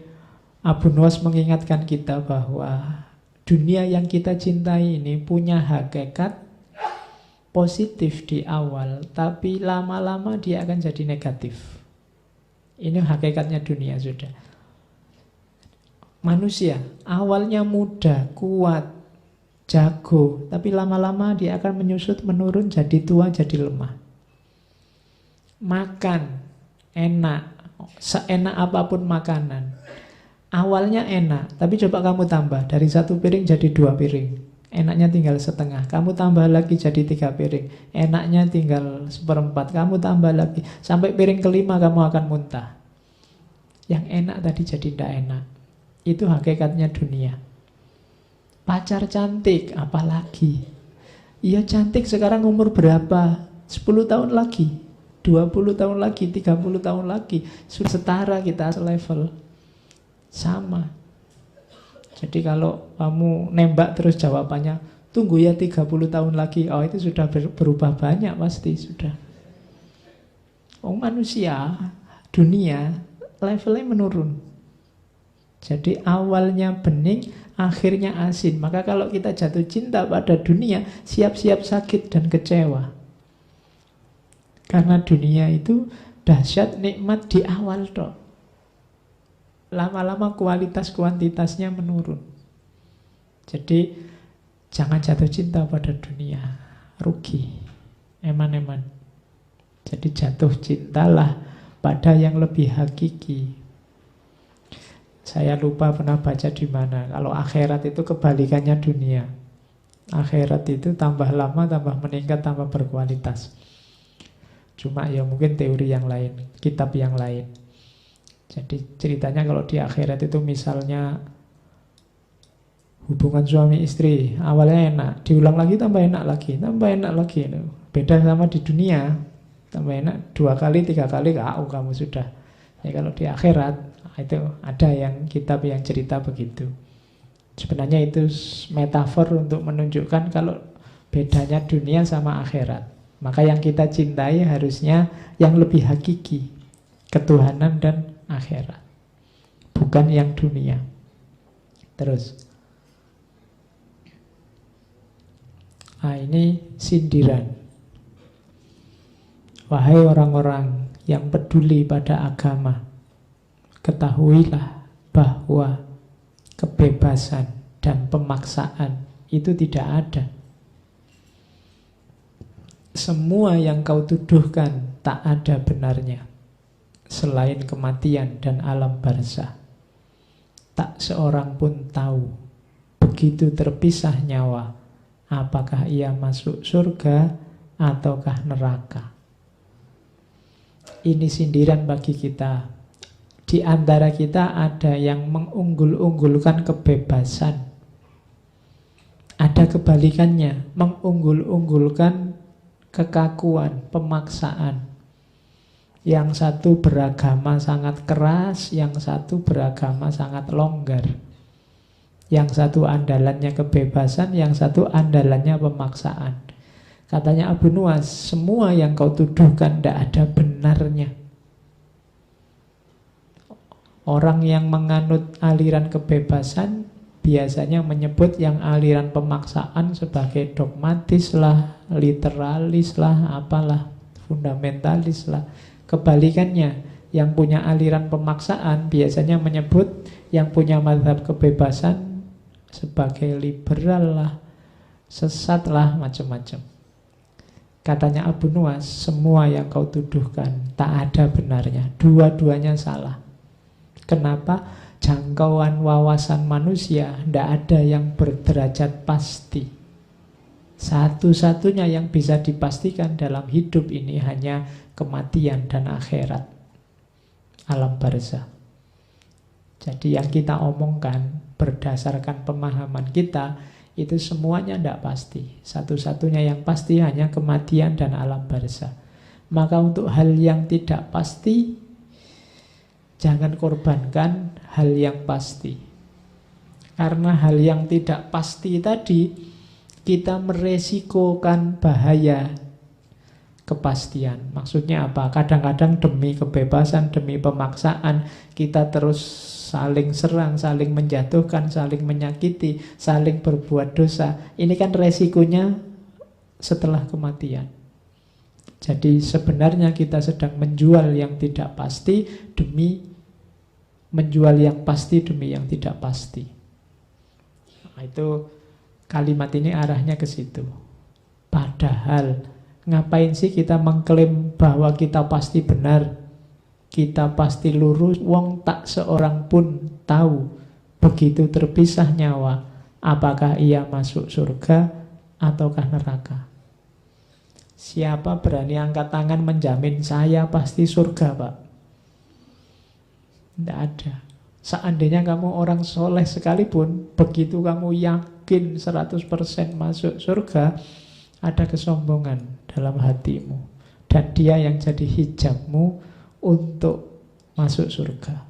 Speaker 2: Abu Nuwas mengingatkan kita bahwa dunia yang kita cintai ini punya hakikat positif di awal, tapi lama-lama dia akan jadi negatif. Ini hakikatnya dunia sudah. Manusia awalnya muda, kuat, jago, tapi lama-lama dia akan menyusut, menurun, jadi tua, jadi lemah. Makan enak, seenak apapun makanan, awalnya enak, tapi coba kamu tambah dari 1 piring jadi 2 piring, enaknya tinggal setengah, kamu tambah lagi jadi 3 piring, enaknya tinggal 1/4, kamu tambah lagi sampai piring kelima kamu akan muntah. Yang enak tadi jadi tidak enak. Itu hakikatnya dunia. Pacar cantik, apalagi? Iya cantik sekarang umur berapa? 10 tahun lagi, 20 tahun lagi, 30 tahun lagi, sudah setara kita selevel. Sama. Jadi kalau kamu nembak terus jawabannya, tunggu ya 30 tahun lagi, oh itu sudah berubah banyak pasti, sudah. Oh manusia, dunia, levelnya menurun. Jadi awalnya bening, akhirnya asin. Maka kalau kita jatuh cinta pada dunia, siap-siap sakit dan kecewa. Karena dunia itu dahsyat nikmat di awal toh. Lama-lama kualitas kuantitasnya menurun. Jadi jangan jatuh cinta pada dunia, rugi, eman-eman. Jadi jatuh cintalah pada yang lebih hakiki. Saya lupa pernah baca di mana. Kalau akhirat itu kebalikannya dunia. Akhirat itu tambah lama, tambah meningkat, tambah berkualitas. Cuma ya mungkin teori yang lain, kitab yang lain. Jadi ceritanya kalau di akhirat itu misalnya hubungan suami istri, awalnya enak, diulang lagi tambah enak lagi, tambah enak lagi. Beda sama di dunia, tambah enak 2 kali, 3 kali, kamu sudah. Ya kalau di akhirat itu ada yang kitab yang cerita begitu. Sebenarnya itu metafor untuk menunjukkan kalau bedanya dunia sama akhirat. Maka yang kita cintai harusnya yang lebih hakiki, ketuhanan dan akhirat, bukan yang dunia. Terus ini sindiran. Wahai orang-orang yang peduli pada agama, ketahuilah bahwa kebebasan dan pemaksaan itu tidak ada. Semua yang kau tuduhkan tak ada benarnya selain kematian dan alam barzah. Tak seorang pun tahu begitu terpisah nyawa, apakah ia masuk surga ataukah neraka. Ini sindiran bagi kita. Di antara kita ada yang mengunggul-unggulkan kebebasan. Ada kebalikannya, mengunggul-unggulkan kekakuan, pemaksaan. Yang satu beragama sangat keras, yang satu beragama sangat longgar. Yang satu andalannya kebebasan, yang satu andalannya pemaksaan. Katanya Abu Nuwas, semua yang kau tuduhkan tidak ada benarnya. Orang yang menganut aliran kebebasan biasanya menyebut yang aliran pemaksaan sebagai dogmatis lah, literalis lah, apalah, fundamentalis lah. Kebalikannya, yang punya aliran pemaksaan biasanya menyebut yang punya mazhab kebebasan sebagai liberal lah, sesat lah, macam-macam. Katanya Abu Nuwas, semua yang kau tuduhkan tak ada benarnya, dua-duanya salah. Kenapa? Jangkauan wawasan manusia tidak ada yang berderajat pasti. Satu-satunya yang bisa dipastikan dalam hidup ini hanya kematian dan akhirat, alam barzah. Jadi yang kita omongkan berdasarkan pemahaman kita itu semuanya tidak pasti. Satu-satunya yang pasti hanya kematian dan alam barzah. Maka untuk hal yang tidak pasti, jangan korbankan hal yang pasti. Karena hal yang tidak pasti tadi, kita meresikokan bahaya kepastian. Maksudnya apa? Kadang-kadang demi kebebasan, demi pemaksaan, kita terus saling serang, saling menjatuhkan, saling menyakiti, saling berbuat dosa. Ini kan resikonya setelah kematian. Jadi sebenarnya kita sedang menjual yang tidak pasti demi menjual yang pasti demi yang tidak pasti. Nah, itu kalimat ini arahnya ke situ. Padahal ngapain sih kita mengklaim bahwa kita pasti benar, kita pasti lurus, wong tak seorang pun tahu begitu terpisah nyawa apakah ia masuk surga ataukah neraka. Siapa berani angkat tangan menjamin saya pasti surga, Pak? Tidak ada. Seandainya kamu orang soleh sekalipun, begitu kamu yakin 100% masuk surga, ada kesombongan dalam hatimu. Dan dia yang jadi hijabmu untuk masuk surga.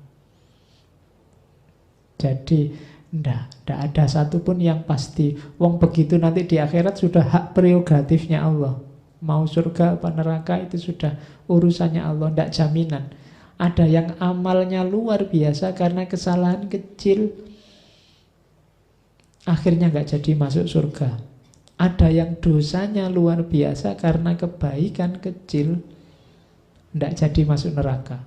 Speaker 2: Jadi tidak ada satupun yang pasti. Wong begitu nanti di akhirat sudah hak prerogatifnya Allah. Mau surga apa neraka itu sudah urusannya Allah, tidak jaminan. Ada yang amalnya luar biasa karena kesalahan kecil akhirnya nggak jadi masuk surga. Ada yang dosanya luar biasa karena kebaikan kecil tidak jadi masuk neraka.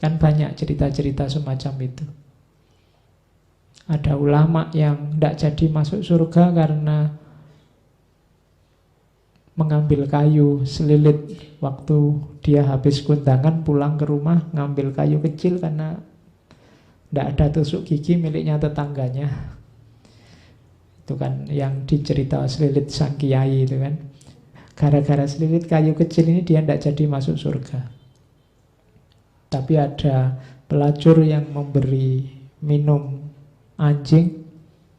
Speaker 2: Kan banyak cerita-cerita semacam itu. Ada ulama yang tidak jadi masuk surga karena mengambil kayu selilit waktu dia habis kundangan pulang ke rumah, ngambil kayu kecil karena tidak ada tusuk gigi miliknya tetangganya. Itu kan yang dicerita selilit sang kiai itu kan. Gara-gara selilit kayu kecil ini dia tidak jadi masuk surga. Tapi ada pelacur yang memberi minum anjing,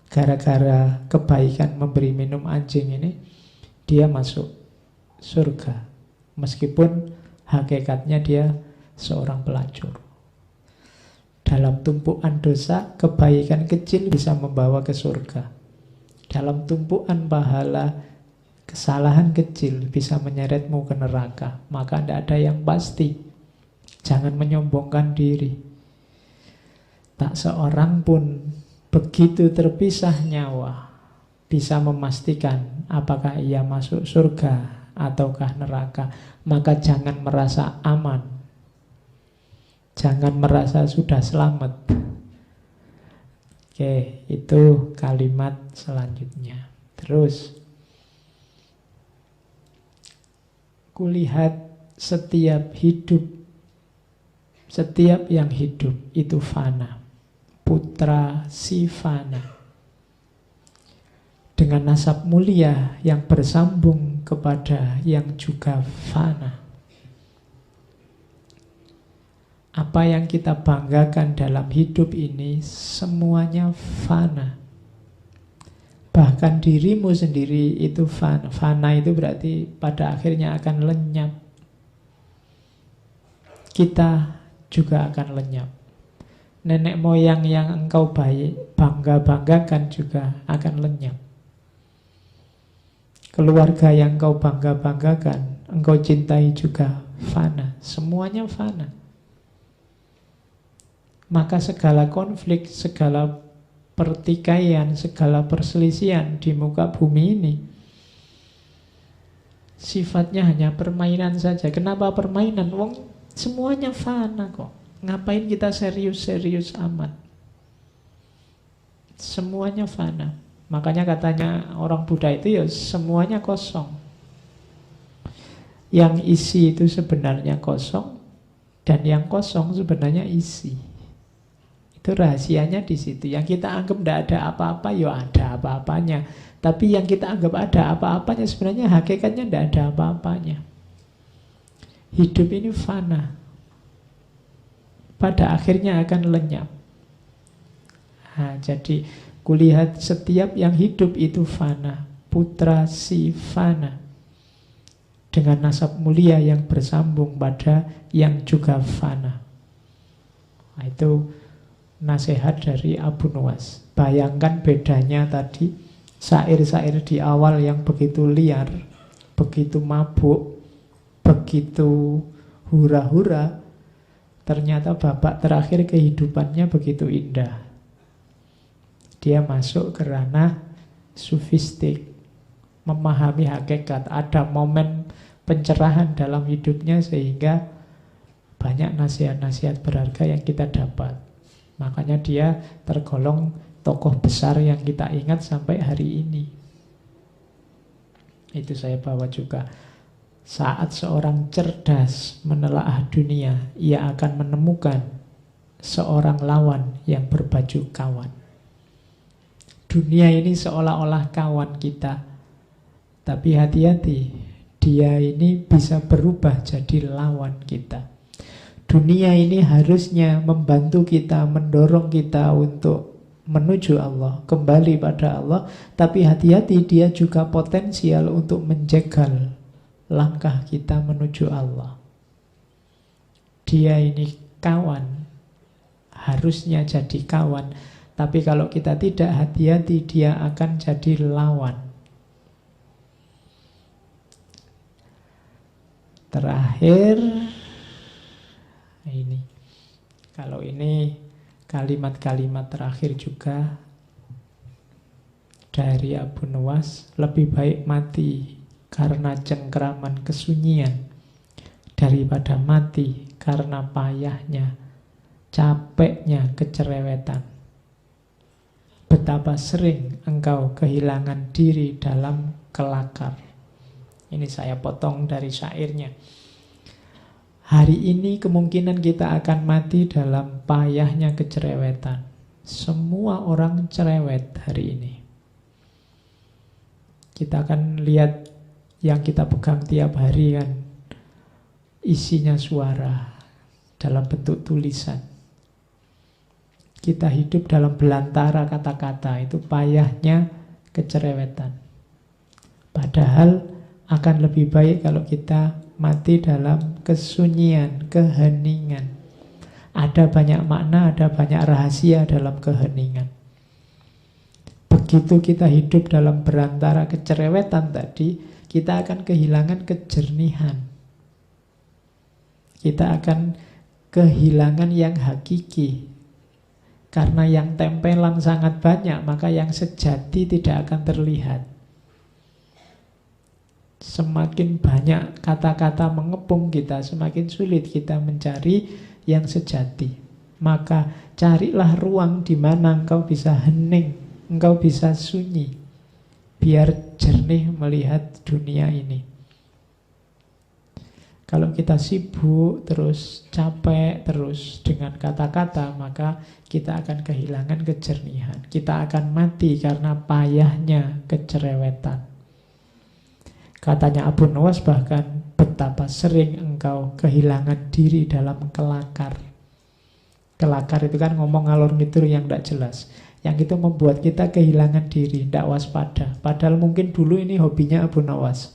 Speaker 2: gara-gara kebaikan memberi minum anjing ini dia masuk surga, meskipun hakikatnya dia seorang pelacur. Dalam tumpuan dosa, kebaikan kecil bisa membawa ke surga. Dalam tumpuan pahala, kesalahan kecil bisa menyeretmu ke neraka. Maka tidak ada yang pasti. Jangan menyombongkan diri. Tak seorang pun begitu terpisah nyawa bisa memastikan apakah ia masuk surga ataukah neraka. Maka jangan merasa aman, jangan merasa sudah selamat. Oke, itu kalimat selanjutnya. Terus, kulihat setiap hidup, setiap yang hidup itu fana, putra si fana, dengan nasab mulia yang bersambung kepada yang juga fana. Apa yang kita banggakan dalam hidup ini semuanya fana. Bahkan dirimu sendiri itu fana. Fana itu berarti pada akhirnya akan lenyap. Kita juga akan lenyap. Nenek moyang yang engkau bangga-banggakan juga akan lenyap. Keluarga yang engkau bangga-banggakan, engkau cintai juga fana. Semuanya fana. Maka segala konflik, segala pertikaian, segala perselisihan di muka bumi ini sifatnya hanya permainan saja. Kenapa permainan? Wong semuanya fana kok. Ngapain kita serius-serius amat? Semuanya fana. Makanya katanya orang Buddha itu ya semuanya kosong. Yang isi itu sebenarnya kosong, Dan yang kosong sebenarnya isi. Itu rahasianya di situ. Yang kita anggap tidak ada apa-apa, ya ada apa-apanya. Tapi yang kita anggap ada apa-apanya, sebenarnya hakikatnya tidak ada apa-apanya. Hidup ini fana. Pada akhirnya akan lenyap. Nah, jadi kulihat setiap yang hidup itu fana. Putra si fana. Dengan nasab mulia yang bersambung pada yang juga fana. Nah, itu nasihat dari Abu Nuwas. Bayangkan bedanya tadi, syair-syair di awal yang begitu liar, begitu mabuk, begitu hura-hura, ternyata babak terakhir kehidupannya begitu indah. Dia masuk ke ranah sufistik, memahami hakikat, ada momen pencerahan dalam hidupnya sehingga banyak nasihat-nasihat berharga yang kita dapat. Makanya dia tergolong tokoh besar yang kita ingat sampai hari ini. Itu saya bawa juga. Saat seorang cerdas menelaah dunia, ia akan menemukan seorang lawan yang berbaju kawan. Dunia ini seolah-olah kawan kita. Tapi hati-hati, dia ini bisa berubah jadi lawan kita. Dunia ini harusnya membantu kita, mendorong kita untuk menuju Allah, kembali pada Allah. Tapi hati-hati, dia juga potensial untuk menjegal langkah kita menuju Allah. Dia ini kawan, harusnya jadi kawan. Tapi kalau kita tidak hati-hati, dia akan jadi lawan. Terakhir, ini, kalau ini kalimat-kalimat terakhir juga dari Abu Nuwas, lebih baik mati karena cengkraman kesunyian daripada mati karena payahnya, capeknya kecerewetan. Betapa sering engkau kehilangan diri dalam kelakar. Ini saya potong dari syairnya. Hari ini kemungkinan kita akan mati dalam payahnya kecerewetan. Semua orang cerewet hari ini. Kita akan lihat yang kita pegang tiap hari kan, isinya suara dalam bentuk tulisan. Kita hidup dalam belantara kata-kata, itu payahnya kecerewetan. Padahal akan lebih baik kalau kita mati dalam kesunyian, keheningan. Ada banyak makna, ada banyak rahasia dalam keheningan. Begitu kita hidup dalam berantara kecerewetan tadi, kita akan kehilangan kejernihan. Kita akan kehilangan yang hakiki. Karena yang tempelan sangat banyak, maka yang sejati tidak akan terlihat. Semakin banyak kata-kata mengepung kita, semakin sulit kita mencari yang sejati. Maka carilah ruang di mana engkau bisa hening, engkau bisa sunyi, biar jernih melihat dunia ini. Kalau kita sibuk terus, capek terus dengan kata-kata, maka kita akan kehilangan kejernihan. Kita akan mati karena payahnya kecerewetan. Katanya Abu Nuwas bahkan, betapa sering engkau kehilangan diri dalam kelakar. Kelakar itu kan ngomong ngalor ngidul yang tidak jelas. Yang itu membuat kita kehilangan diri, tidak waspada. Padahal mungkin dulu ini hobinya Abu Nuwas,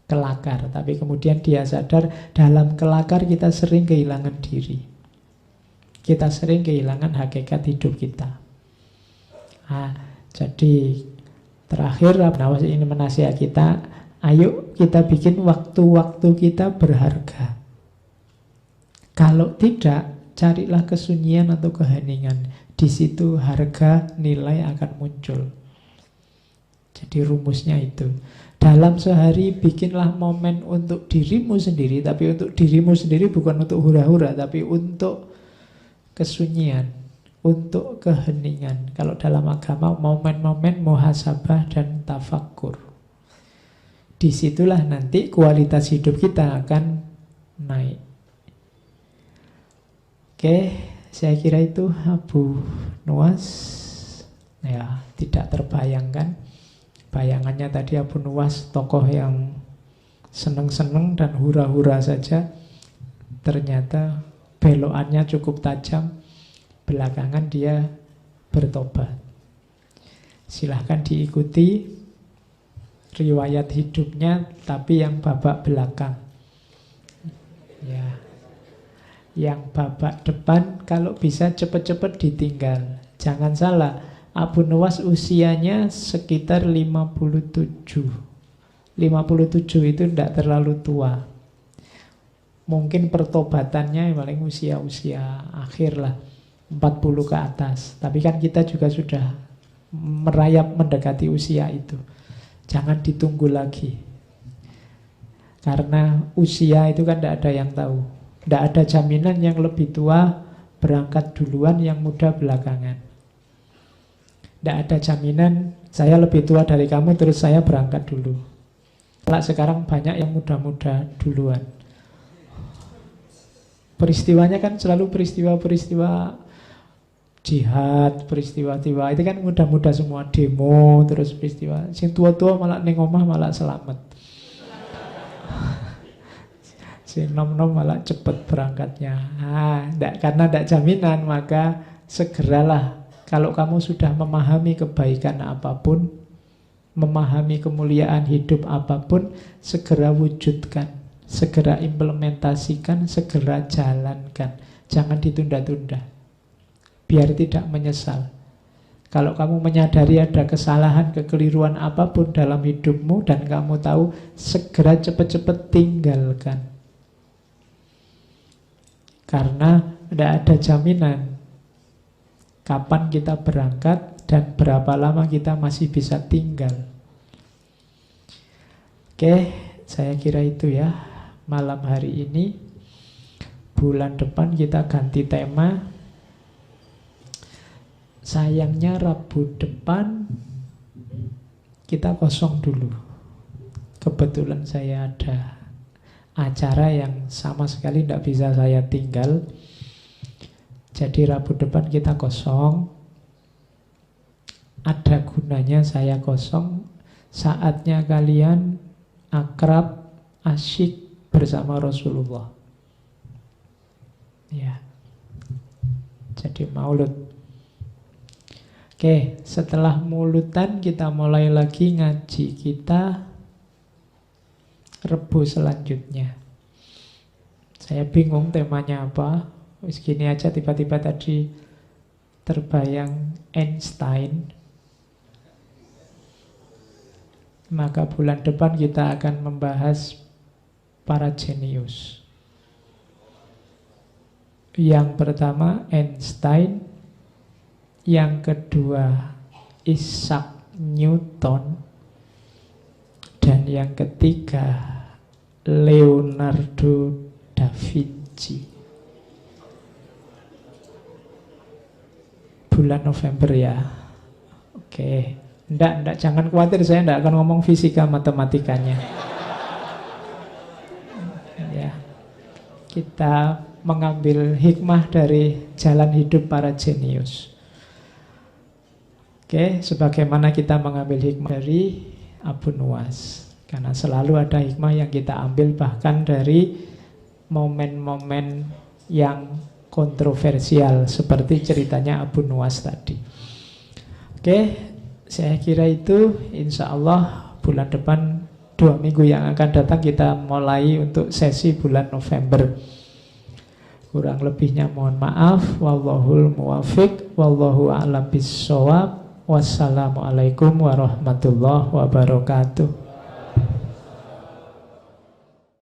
Speaker 2: kelakar. Tapi kemudian dia sadar, dalam kelakar kita sering kehilangan diri. Kita sering kehilangan hakikat hidup kita. Nah, jadi terakhir Abu Nuwas ini menasihat kita, ayo kita bikin waktu-waktu kita berharga. Kalau tidak, carilah kesunyian atau keheningan. Di situ harga nilai akan muncul. Jadi rumusnya itu. Dalam sehari bikinlah momen untuk dirimu sendiri, tapi untuk dirimu sendiri bukan untuk hura-hura, tapi untuk kesunyian, untuk keheningan. Kalau dalam agama, momen-momen muhasabah dan tafakkur. Disitulah nanti kualitas hidup kita akan naik. Oke, saya kira itu Abu Nuwas. Ya, tidak terbayangkan. Bayangannya tadi Abu Nuwas tokoh yang seneng-seneng dan hura-hura saja. Ternyata belokannya cukup tajam. Belakangan dia bertobat. Silahkan diikuti riwayat hidupnya, tapi yang babak belakang. Ya. Yang babak depan kalau bisa cepat-cepat ditinggal. Jangan salah, Abu Nuwas usianya sekitar 57. 57 itu tidak terlalu tua. Mungkin pertobatannya paling usia-usia akhir lah, 40 ke atas. Tapi kan kita juga sudah merayap mendekati usia itu. Jangan ditunggu lagi. Karena usia itu kan tidak ada yang tahu. Tidak ada jaminan yang lebih tua berangkat duluan, yang muda belakangan. Tidak ada jaminan saya lebih tua dari kamu terus saya berangkat dulu. Kalau sekarang banyak yang muda-muda duluan. Peristiwanya kan selalu peristiwa-peristiwa jihad, peristiwa-peristiwa itu kan muda-muda semua, demo terus peristiwa. Sing tua-tua malah ning omah malah selamat. Si nom-nom malah cepat berangkatnya. Karena tidak jaminan, maka segeralah. Kalau kamu sudah memahami kebaikan apapun, memahami kemuliaan hidup apapun, segera wujudkan, segera implementasikan, segera jalankan. Jangan ditunda-tunda, biar tidak menyesal. Kalau kamu menyadari ada kesalahan, kekeliruan apapun dalam hidupmu dan kamu tahu, segera cepat-cepat tinggalkan. Karena tidak ada jaminan kapan kita berangkat dan berapa lama kita masih bisa tinggal. Oke, saya kira itu ya malam hari ini. Bulan depan kita ganti tema. Sayangnya Rabu depan kita kosong dulu. Kebetulan saya ada acara yang sama sekali tidak bisa saya tinggal. Jadi Rabu depan kita kosong. Ada gunanya saya kosong. Saatnya kalian akrab, asyik bersama Rasulullah. Ya. Jadi maulud. Oke, setelah mauludan kita mulai lagi ngaji kita Rebu selanjutnya. Saya bingung temanya apa. Wis gini aja tiba-tiba tadi terbayang Einstein. Maka bulan depan kita akan membahas para jenius. Yang pertama Einstein, yang kedua Isaac Newton, dan yang ketiga Leonardo da Vinci. Bulan November ya. Oke. Enggak, jangan khawatir, saya enggak akan ngomong fisika matematikanya. Ya. Kita mengambil hikmah dari jalan hidup para jenius. Oke, sebagaimana kita mengambil hikmah dari Abu Nuwas. Karena selalu ada hikmah yang kita ambil bahkan dari momen-momen yang kontroversial seperti ceritanya Abu Nuwas tadi. Oke, saya kira itu. Insya Allah bulan depan 2 minggu yang akan datang kita mulai untuk sesi bulan November. Kurang lebihnya mohon maaf. Wallahul muwafiq, wallahu a'lam bissawab. Wassalamualaikum warahmatullahi wabarakatuh.